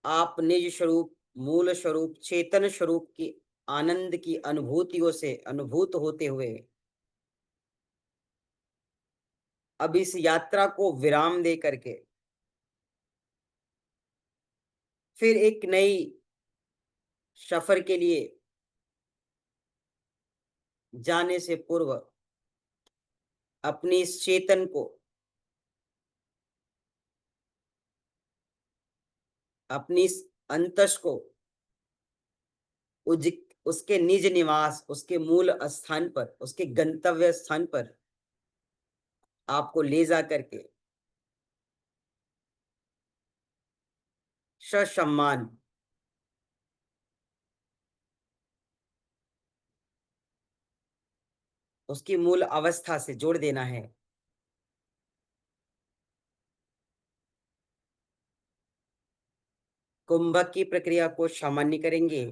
आप निज स्वरूप, मूल स्वरूप, चेतन स्वरूप की आनंद की अनुभूतियों से अनुभूत होते हुए अब इस यात्रा को विराम दे करके फिर एक नई सफर के लिए जाने से पूर्व अपनी इस चेतन को, अपनी इस अंतस को उज उसके निज निवास, उसके मूल स्थान पर, उसके गंतव्य स्थान पर आपको ले जा करके ससम्मान उसकी मूल अवस्था से जोड़ देना है। कुंभक की प्रक्रिया को सामान्य करेंगे।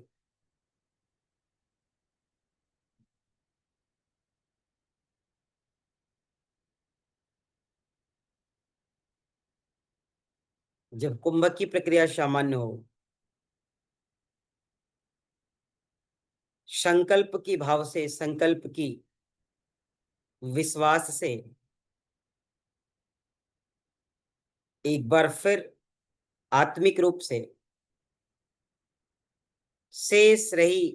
जब कुंभक की प्रक्रिया सामान्य हो, संकल्प की भाव से, संकल्प की विश्वास से एक बार फिर आत्मिक रूप से शेष रही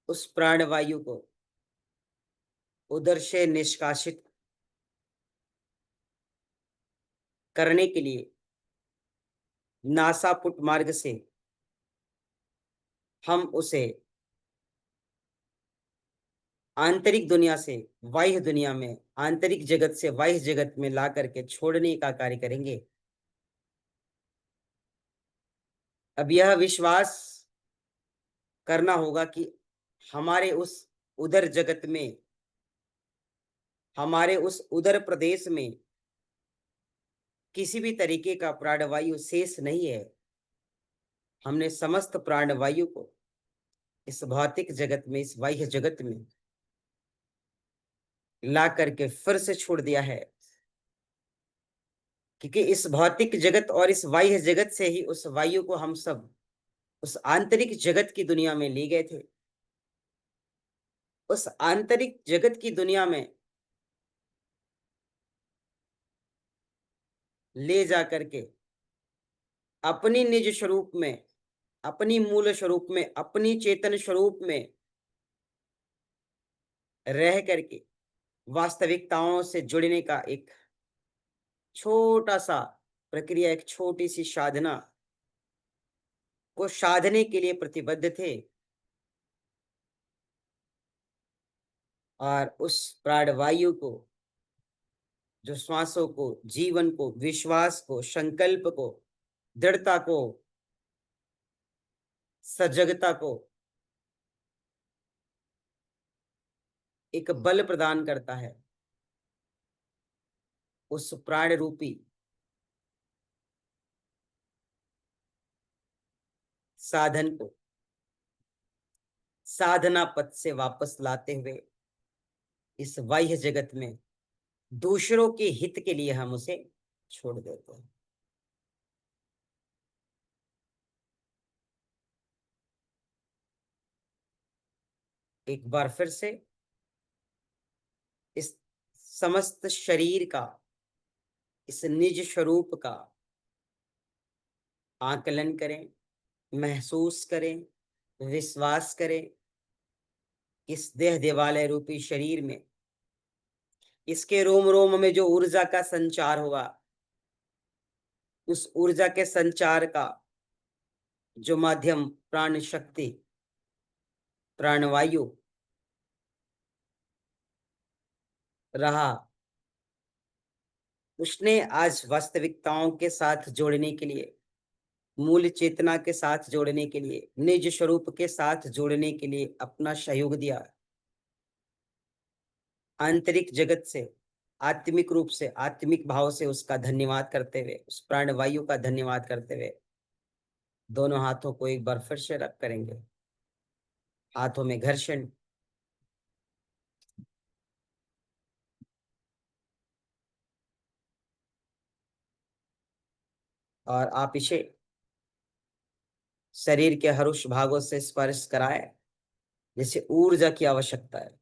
उस प्राणवायु को उदर से निष्कासित करने के लिए नासापुट मार्ग से हम उसे आंतरिक दुनिया से बाह्य दुनिया में, आंतरिक जगत से बाह्य जगत में ला करके छोड़ने का कार्य करेंगे। अब यह विश्वास करना होगा कि हमारे उस उदर जगत में, हमारे उस उदर प्रदेश में किसी भी तरीके का प्राणवायु शेष नहीं है। हमने समस्त प्राणवायु को इस भौतिक जगत में, इस बाह्य जगत में ला करके फिर से छोड़ दिया है, क्योंकि इस भौतिक जगत और इस बाह्य जगत से ही उस वायु को हम सब उस आंतरिक जगत की दुनिया में ले गए थे। उस आंतरिक जगत की दुनिया में ले जा करके अपनी निज स्वरूप में, अपनी मूल स्वरूप में, अपनी चेतन स्वरूप में रह करके वास्तविकताओं से जुड़ने का एक छोटा सा प्रक्रिया, एक छोटी सी साधना को साधने के लिए प्रतिबद्ध थे। और उस प्राणवायु को, जो श्वासों को, जीवन को, विश्वास को, संकल्प को, दृढ़ता को, सजगता को एक बल प्रदान करता है, उस प्राण रूपी साधन को साधना पथ से वापस लाते हुए इस बाह्य जगत में दूसरों के हित के लिए हम उसे छोड़ देते हैं। एक बार फिर से इस समस्त शरीर का, इस निज स्वरूप का आकलन करें, महसूस करें, विश्वास करें। इस देह देवालय रूपी शरीर में, इसके रोम रोम में जो ऊर्जा का संचार हुआ, उस ऊर्जा के संचार का जो माध्यम प्राण शक्ति, प्राणवायु रहा, उसने आज वास्तविकताओं के साथ जोड़ने के लिए, मूल चेतना के साथ जोड़ने के लिए, निज स्वरूप के साथ जोड़ने के लिए अपना सहयोग दिया। आंतरिक जगत से, आत्मिक रूप से, आत्मिक भाव से उसका धन्यवाद करते हुए, उस प्राणवायु का धन्यवाद करते हुए दोनों हाथों को एक बार फिर से रख करेंगे, हाथों में घर्षण। और आप इसे शरीर के हर उस भागों से स्पर्श कराए जैसे ऊर्जा की आवश्यकता है,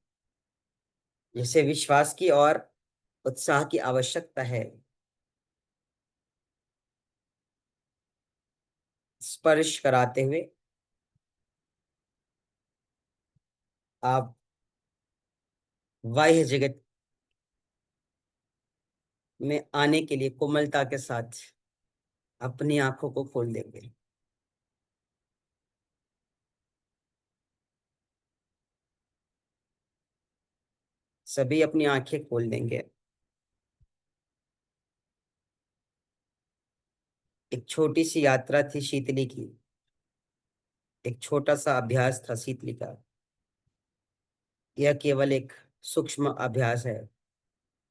जैसे विश्वास की और उत्साह की आवश्यकता है। स्पर्श कराते हुए आप बाह्य जगत में आने के लिए कोमलता के साथ अपनी आंखों को खोल देंगे। सभी अपनी आंखें खोल देंगे। एक छोटी सी यात्रा थी शीतली की, एक छोटा सा अभ्यास था शीतली का। यह केवल एक सूक्ष्म अभ्यास है।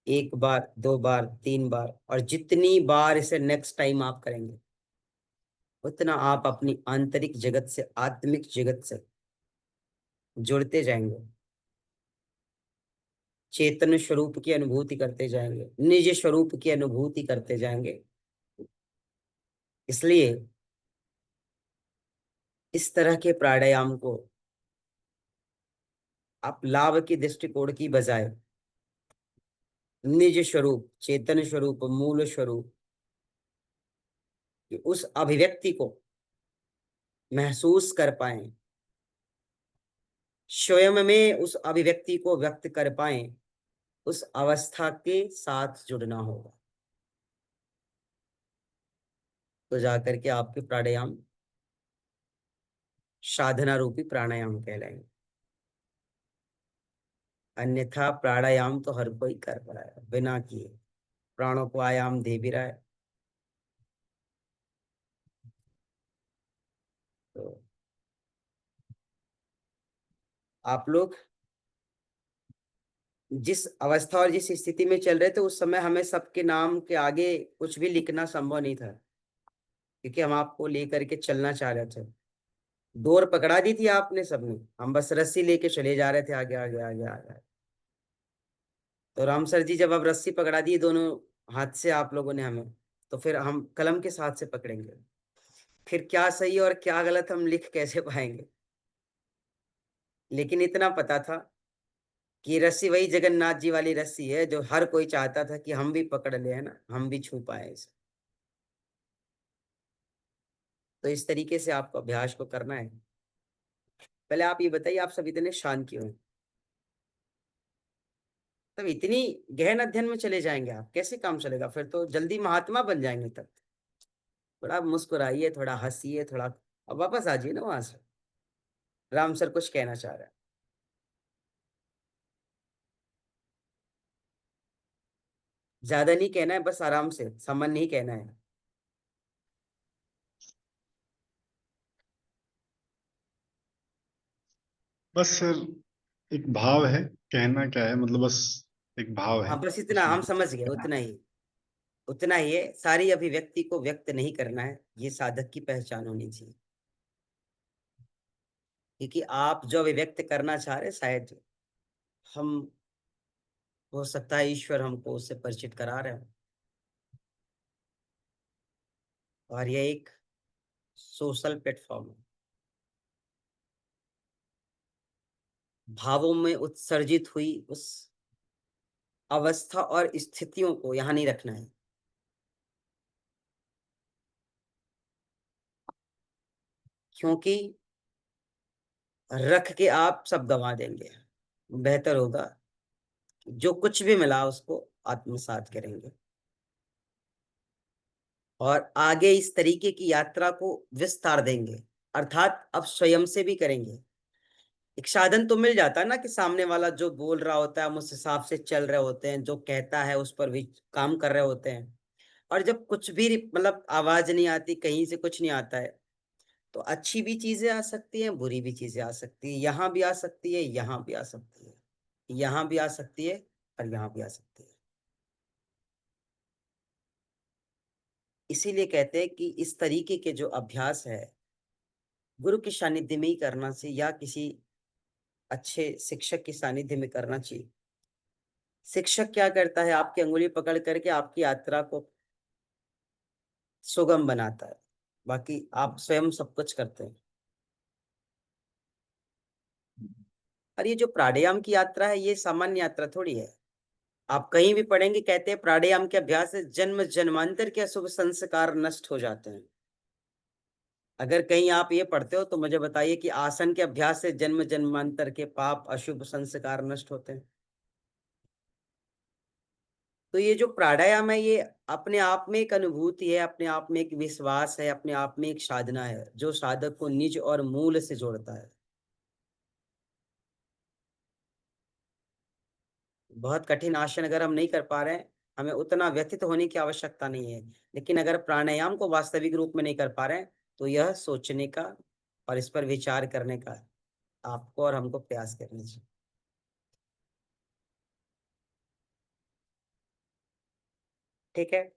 एक बार, दो बार, तीन बार, और जितनी बार इसे नेक्स्ट टाइम आप करेंगे उतना आप अपनी आंतरिक जगत से, आत्मिक जगत से जुड़ते जाएंगे, चेतन स्वरूप की अनुभूति करते जाएंगे, निज स्वरूप की अनुभूति करते जाएंगे। इसलिए इस तरह के प्राणायाम को आप लाभ की दृष्टिकोण की बजाय निज स्वरूप, चेतन स्वरूप, मूल स्वरूप की उस अभिव्यक्ति को महसूस कर पाएं, स्वयं में उस अभिव्यक्ति को व्यक्त कर पाएं, उस अवस्था के साथ जुड़ना होगा, तो जाकर के आपके प्राणायाम साधना रूपी प्राणायाम कहलाएंगे। अन्यथा प्राणायाम तो हर कोई कर रहा है, बिना किए प्राणों को आयाम दे भी रहा है। तो आप लोग जिस अवस्था और जिस स्थिति में चल रहे थे उस समय हमें सबके नाम के आगे कुछ भी लिखना संभव नहीं था, क्योंकि हम आपको लेकर के चलना चाह रहे थे। डोर पकड़ा दी थी आपने सबने, हम बस रस्सी लेके चले जा रहे थे आगे आगे आगे आगे। तो राम सर जी जब अब रस्सी पकड़ा दी दोनों हाथ से आप लोगों ने हमें, तो फिर हम कलम के साथ से पकड़ेंगे। फिर क्या सही और क्या गलत हम लिख कैसे पाएंगे। लेकिन इतना पता था कि रस्सी वही जगन्नाथ जी वाली रस्सी है जो हर कोई चाहता था कि हम भी पकड़ ले, है ना, हम भी छू पाए इसे। तो इस तरीके से आपको अभ्यास को करना है। पहले आप ये बताइए, आप सब इतने शांत क्यों हैं? तब इतनी गहन अध्ययन में चले जाएंगे आप, कैसे काम चलेगा? फिर तो जल्दी महात्मा बन जाएंगे तब। थोड़ा मुस्कुराइए, थोड़ा हंसिए, थोड़ा अब वापस आ जाइए ना वहां से। राम सर कुछ कहना चाह रहे हैं। ज्यादा नहीं कहना है, बस आराम से सामान्य ही कहना है। बस सर, एक भाव है, कहना क्या है, मतलब बस एक भाव है हाँ बस इतना, उसमें। हम समझ गए, उतना ही। उतना ही है, सारी अभिव्यक्ति को व्यक्त नहीं करना है, ये साधक की पहचान होनी चाहिए। क्योंकि आप जो अभिव्यक्त करना चाह रहे शायद हम, हो सकता है ईश्वर हमको उससे परिचित करा रहे हो। और यह एक सोशल प्लेटफॉर्म है। भावों में उत्सर्जित हुई उस अवस्था और स्थितियों को यहाँ नहीं रखना है, क्योंकि रख के आप सब गंवा देंगे। बेहतर होगा कि जो कुछ भी मिला उसको आत्मसात करेंगे और आगे इस तरीके की यात्रा को विस्तार देंगे, अर्थात अब स्वयं से भी करेंगे। एक साधन तो मिल जाता है ना कि सामने वाला जो बोल रहा होता है हम उस हिसाब से चल रहे होते हैं, जो कहता है उस पर भी काम कर रहे होते हैं। और जब कुछ भी मतलब आवाज नहीं आती, कहीं से कुछ नहीं आता है, तो अच्छी भी चीजें आ सकती हैं, बुरी भी चीजें आ सकती है, यहाँ भी आ सकती है, यहाँ भी आ सकती है, यहाँ भी आ सकती है और यहाँ भी आ सकती है। इसीलिए कहते हैं कि इस तरीके के जो अभ्यास है गुरु के सानिध्य में ही करना चाहिए, या किसी अच्छे शिक्षक के सानिध्य में करना चाहिए। शिक्षक क्या करता है, आपकी अंगुली पकड़ करके आपकी यात्रा को सुगम बनाता है, बाकी आप स्वयं सब कुछ करते हैं। और ये जो प्राणायाम की यात्रा है ये सामान्य यात्रा थोड़ी है। आप कहीं भी पढ़ेंगे, कहते हैं प्राणायाम के अभ्यास से जन्म जन्मांतर के अशुभ संस्कार नष्ट हो जाते हैं। अगर कहीं आप ये पढ़ते हो तो मुझे बताइए कि आसन के अभ्यास से जन्म जन्मांतर के पाप अशुभ संस्कार नष्ट होते हैं। तो ये जो प्राणायाम है ये अपने आप में एक अनुभूति है, अपने आप में एक विश्वास है, अपने आप में एक साधना है जो साधक को निज और मूल से जोड़ता है। बहुत कठिन आसन अगर हम नहीं कर पा रहे हैं, हमें उतना व्यथित होने की आवश्यकता नहीं है। लेकिन अगर प्राणायाम को वास्तविक रूप में नहीं कर पा रहे हैं तो यह सोचने का और इस पर विचार करने का आपको और हमको प्रयास करना चाहिए। ठीक है।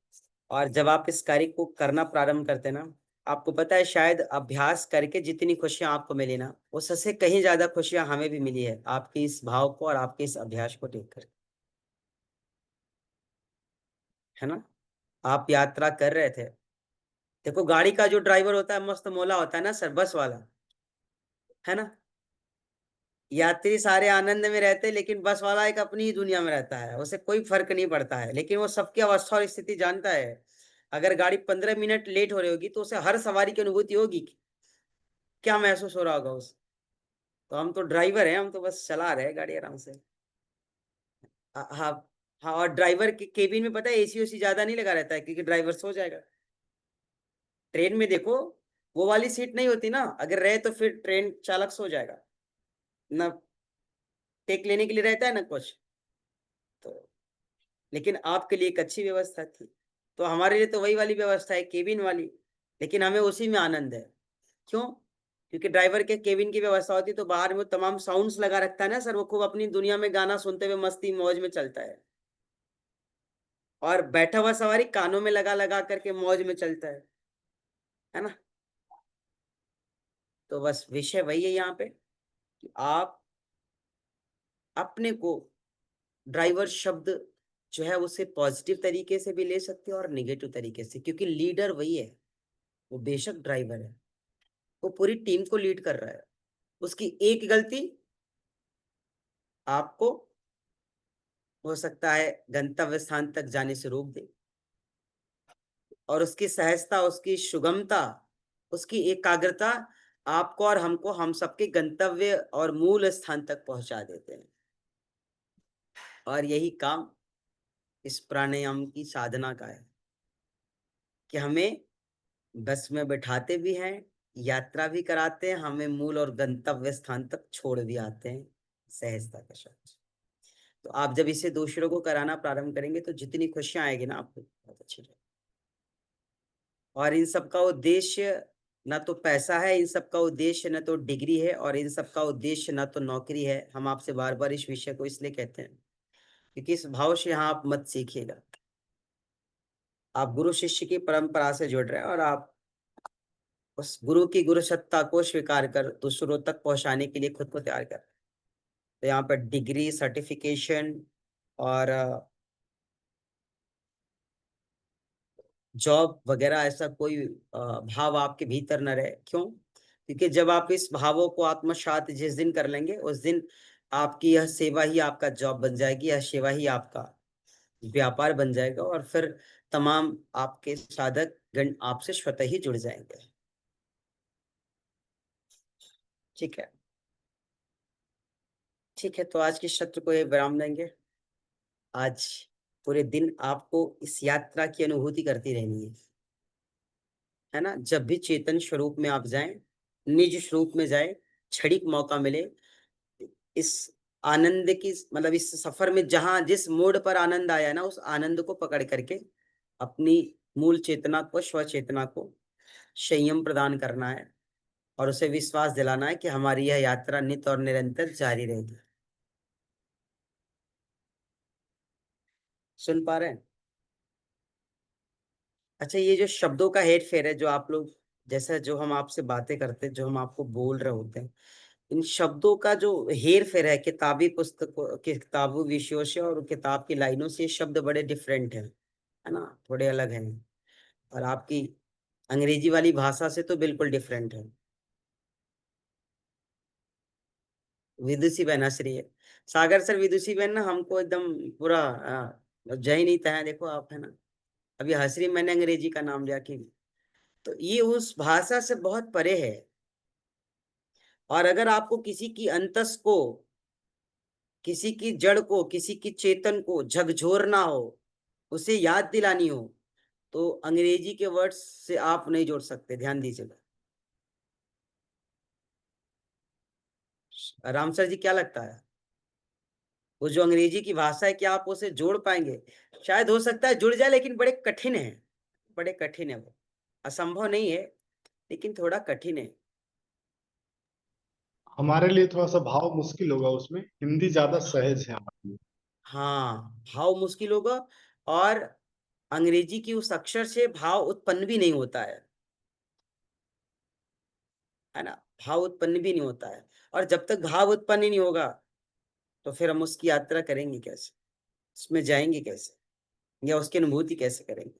और जब आप इस कार्य को करना प्रारंभ करते ना, आपको पता है शायद अभ्यास करके जितनी खुशियां आपको मिली ना, उससे कहीं ज्यादा खुशियां हमें भी मिली है आपके इस भाव को और आपके इस अभ्यास को देखकर, है ना। आप यात्रा कर रहे थे, देखो गाड़ी का जो ड्राइवर होता है मस्त मौला होता है ना सर, बस वाला, है ना। यात्री सारे आनंद में रहते हैं लेकिन बस वाला एक अपनी ही दुनिया में रहता है, उसे कोई फर्क नहीं पड़ता है, लेकिन वो सबकी अवस्था और स्थिति जानता है। अगर गाड़ी 15 मिनट लेट हो रही होगी तो उसे हर सवारी की अनुभूति होगी, क्या महसूस हो रहा होगा उसे। तो हम तो ड्राइवर हैं, हम तो बस चला रहे हैं गाड़ी आराम से। हाँ हाँ, और ड्राइवर के केबिन में पता है एसी ओसी ज्यादा नहीं लगा रहता है, क्योंकि ड्राइवर सो जाएगा। ट्रेन में देखो वो वाली सीट नहीं होती ना, अगर रहे तो फिर ट्रेन चालक सो जाएगा ना, टेक लेने के लिए रहता है ना कुछ तो। लेकिन आपके लिए एक अच्छी व्यवस्था थी, तो हमारे लिए तो वही वाली व्यवस्था है, केबिन वाली। लेकिन हमें उसी में आनंद है। क्यों? क्योंकि ड्राइवर के केबिन की व्यवस्था होती है तो बाहर में वो तमाम साउंड्स लगा रखता है ना सर, वो खूब अपनी दुनिया में गाना सुनते हुए मस्ती मौज में चलता है, और बैठा हुआ सवारी कानों में लगा लगा करके मौज में चलता है ना। तो बस विषय वही है यहाँ पे कि आप अपने को ड्राइवर शब्द जो है उसे पॉजिटिव तरीके से भी ले सकते हो और निगेटिव तरीके से, क्योंकि लीडर वही है। वो बेशक ड्राइवर है, वो पूरी टीम को लीड कर रहा है। उसकी एक गलती आपको हो सकता है गंतव्य स्थान तक जाने से रोक दे, और उसकी सहजता, उसकी सुगमता, उसकी एकाग्रता आपको और हमको हम सबके गंतव्य और मूल स्थान तक पहुंचा देते हैं। और यही काम इस प्राणायाम की साधना का है कि हमें बस में बैठाते भी हैं, यात्रा भी कराते हैं, हमें मूल और गंतव्य स्थान तक छोड़ भी आते हैं सहजता के साथ। तो आप जब इसे दूसरों को कराना प्रारंभ करेंगे तो जितनी खुशियां आएगी ना आपको, बहुत अच्छी रहेगी। और इन सब का उद्देश्य ना तो पैसा है, इन सब का उद्देश्य ना तो डिग्री है, और इन सब का उद्देश्य ना तो नौकरी है। हम आपसे बार बार इस विषय को इसलिए कहते हैं क्योंकि इस भाव से यहाँ आप मत सीखिएगा। आप गुरु शिष्य की परंपरा से जुड़ रहे हैं, और आप उस गुरु की गुरु सत्ता को स्वीकार कर दूसरों तक पहुंचाने के लिए खुद को तैयार कर। तो यहाँ पर डिग्री, सर्टिफिकेशन और जॉब वगैरह ऐसा कोई भाव आपके भीतर न रहे। क्यों? क्योंकि जब आप इस भावों को आत्मसात जिस दिन कर लेंगे, उस दिन आपकी यह सेवा ही आपका जॉब बन जाएगी, यह सेवा ही आपका व्यापार बन जाएगा, और फिर तमाम आपके साधक गण आपसे स्वतः ही जुड़ जाएंगे। ठीक है, ठीक है, तो आज के सत्र को ये विराम देंगे। आज पूरे दिन आपको इस यात्रा की अनुभूति करती रहनी है ना। जब भी चेतन स्वरूप में आप जाएं, निज स्वरूप में जाएं, क्षणिक मौका मिले, इस आनंद की मतलब इस सफर में जहां जिस मोड़ पर आनंद आया ना, उस आनंद को पकड़ करके अपनी मूल चेतना को, स्व चेतना को संयम प्रदान करना है, और उसे विश्वास दिलाना है कि हमारी यह यात्रा नित और निरंतर जारी रहेगी। सुन पा रहे हैं? अच्छा, ये जो शब्दों का हेर फेर है, जो आप लोग जैसा जो हम आपसे बातें करते हैं, जो हम आपको बोल रहे होते हैं, इन शब्दों का जो हेर फेर है किताबी पुस्तकों, किताबी विषयों से और किताब की लाइनों से, ये शब्द बड़े डिफरेंट है ना, थोड़े अलग हैं। और आपकी अंग्रेजी वाली भाषा से तो बिल्कुल डिफरेंट है। विदुषी बहन हंस रही है। सागर सर, विदुषी बहन ना हमको एकदम पूरा जय नहीं तय देखो आप, है ना। अभी हंस रही, मैंने अंग्रेजी का नाम लिया कि, तो ये उस भाषा से बहुत परे है। और अगर आपको किसी की अंतस को, किसी की जड़ को, किसी की चेतन को झकझोरना हो, उसे याद दिलानी हो, तो अंग्रेजी के वर्ड्स से आप नहीं जोड़ सकते। ध्यान दीजिएगा। राम सर जी, क्या लगता है वो जो अंग्रेजी की भाषा है, क्या आप उसे जोड़ पाएंगे? शायद हो सकता है जुड़ जाए, लेकिन बड़े कठिन है, बड़े कठिन है वो। असंभव नहीं है, लेकिन थोड़ा कठिन है। हमारे लिए थोड़ा सा भाव मुश्किल होगा उसमें, हिंदी ज्यादा सहज है हमारे लिए। हाँ, भाव मुश्किल होगा, और अंग्रेजी की उस अक्षर से भाव उत्पन्न भी नहीं होता है ना। भाव उत्पन्न भी नहीं होता है, और जब तक भाव उत्पन्न ही नहीं होगा तो फिर हम उसकी यात्रा करेंगे कैसे, उसमें जाएंगे कैसे, या उसकी अनुभूति कैसे करेंगे?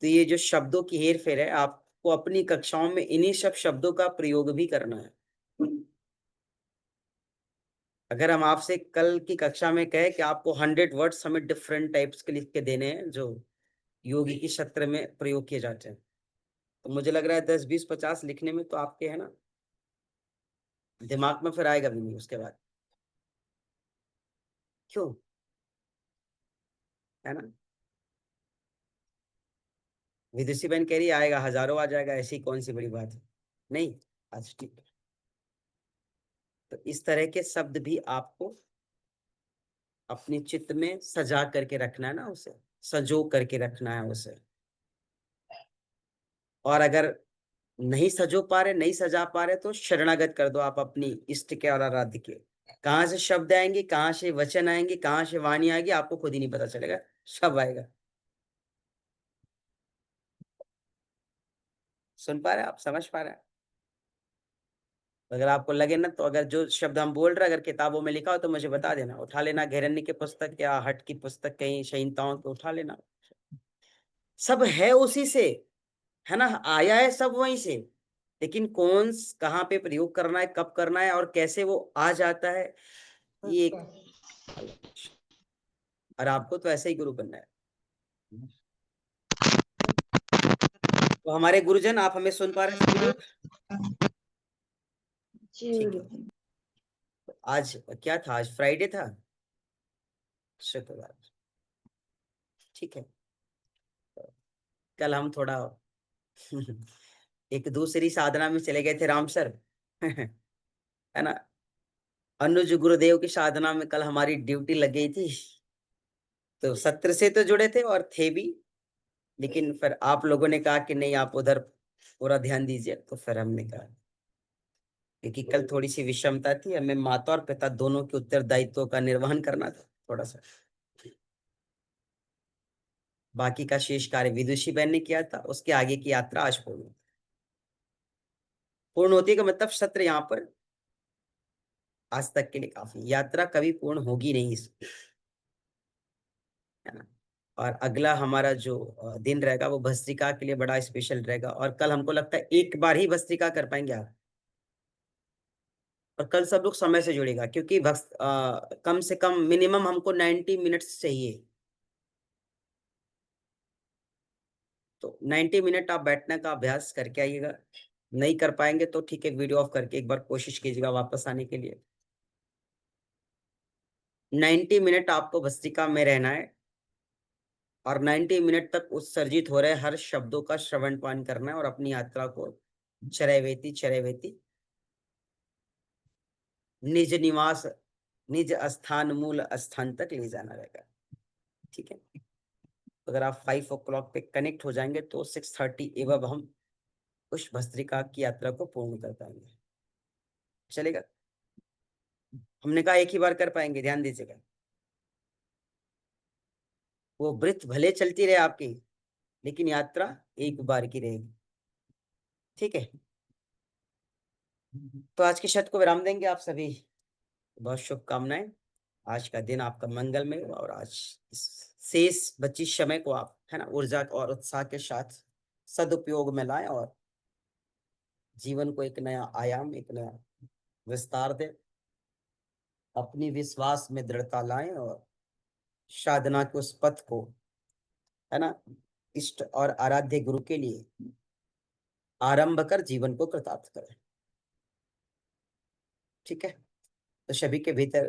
तो ये जो शब्दों की हेर फेर है, आपको अपनी कक्षाओं में इन्हीं सब शब्दों का प्रयोग भी करना है। अगर हम आपसे कल की कक्षा में कहे कि आपको 100 वर्ड्स हमें डिफरेंट टाइप्स के लिख के देने हैं जो योगी की सत्र में प्रयोग किए जाते हैं, तो मुझे लग रहा है 10, 20, 50 लिखने में तो आपके, है ना, दिमाग में फिर आएगा भी नहीं उसके बाद। क्यों? है ना। विदुषी बहन कह रही आएगा, हजारों आ जाएगा, ऐसी कौन सी बड़ी बात है। नहीं, आज ठीक है। तो इस तरह के शब्द भी आपको अपने चित्त में सजा करके रखना है ना, उसे सजो करके रखना है उसे। और अगर नहीं सजो पा रहे, नहीं सजा पा रहे, तो शरणागत कर दो आप अपनी इष्ट के और आराध्य के। कहाँ से शब्द आएंगे, कहाँ से वचन आएंगे, कहाँ से वाणी आएगी, आपको खुद ही नहीं पता चलेगा, सब आएगा। सुन पा रहे हैं आप, समझ पा रहे हैं। अगर आपको लगे ना, तो अगर जो शब्द हम बोल रहे हैं अगर किताबों में लिखा हो तो मुझे बता देना, उठा लेना, घैरण्य की पुस्तक या हट की पुस्तक, कहीं संहिताओं को उठा लेना। सब है उसी से, है ना, आया है सब वहीं से। लेकिन कौन कहाँ पे प्रयोग करना है, कब करना है, और कैसे वो आ जाता है, ये एक अलग विषय। और आपको तो ऐसे ही गुरु बनना है। तो हमारे गुरुजन, आप हमें सुन पा रहे हैं सभी लोग? ठीक है। तो आज क्या था, आज फ्राइडे था, शुक्रवार, ठीक है। तो कल हम थोड़ा एक दूसरी साधना में चले गए थे, राम सर है ना। अनुज गुरुदेव की साधना में कल हमारी ड्यूटी लग गई थी। तो सत्र से तो जुड़े थे और थे भी, लेकिन फिर आप लोगों ने कहा कि नहीं, आप उधर पूरा ध्यान दीजिए, तो फिर हमने कहा, क्योंकि कल थोड़ी सी विषमता थी, हमें माता और पिता दोनों के उत्तरदायित्वों का निर्वहन करना था थोड़ा सा। बाकी का शेष कार्य विदुषी बहन ने किया था, उसके आगे की यात्रा आज पूर्ण होती। पूर्ण होती का मतलब सत्र यहाँ पर आज तक के लिए काफी, यात्रा कभी पूर्ण होगी नहीं इसकी, है ना। और अगला हमारा जो दिन रहेगा वो भस्त्रिका के लिए बड़ा स्पेशल रहेगा। और कल हमको लगता है एक बार ही भस्त्रिका कर पाएंगे आप। और कल सब लोग समय से जुड़ेगा, क्योंकि कम से कम मिनिमम हमको 90 मिनट्स चाहिए। तो 90 मिनट आप बैठने का अभ्यास करके आइएगा। नहीं कर पाएंगे तो ठीक है, वीडियो ऑफ करके एक बार कोशिश कीजिएगा वापस आने के लिए। 90 मिनट आपको भस्त्रिका में रहना है, और 90 मिनट तक उत्सर्जित हो रहे हर शब्दों का श्रवण पान करना है, और अपनी यात्रा को चरैवेती चरैवेती निज निवास, निज स्थान, मूल स्थान तक ले जाना रहेगा। ठीक है। अगर आप 5 o'clock पे कनेक्ट हो जाएंगे तो 6:30 एवं हम उस भस्त्रिका की यात्रा को पूर्ण कर पाएंगे। चलेगा? हमने कहा एक ही बार कर पाएंगे, ध्यान दीजिएगा। वो वृत्त भले चलती रहे आपकी, लेकिन यात्रा एक बार की रहेगी। ठीक है। तो आज के शब्द को विराम देंगे आप सभी। बहुत शुभकामनाएं। आज का दिन आपका मंगलमय हो, और आज इस शेष बची समय को आप, है ना, ऊर्जा और उत्साह के साथ सदुपयोग में लाएं, और जीवन को एक नया आयाम, एक नया विस्तार दे। अपनी विश्वास में दृढ़ता लाएं, और साधना के उस पथ को, है ना, इष्ट और आराध्य गुरु के लिए आरंभ कर जीवन को कृतार्थ करें। ठीक है। तो सभी के भीतर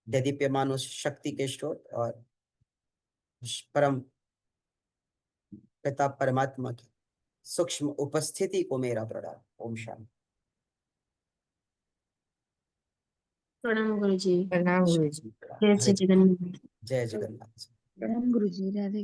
दीप्यमान उस शक्ति के स्रोत और परम पिता परमात्मा की सूक्ष्म उपस्थिति को मेरा प्रणाम। ओम शांति। प्रणाम गुरुजी। प्रणाम गुरु जी। जय श्री जगन्नाथ। जय जगन्नाथ। प्रणाम गुरुजी। राधे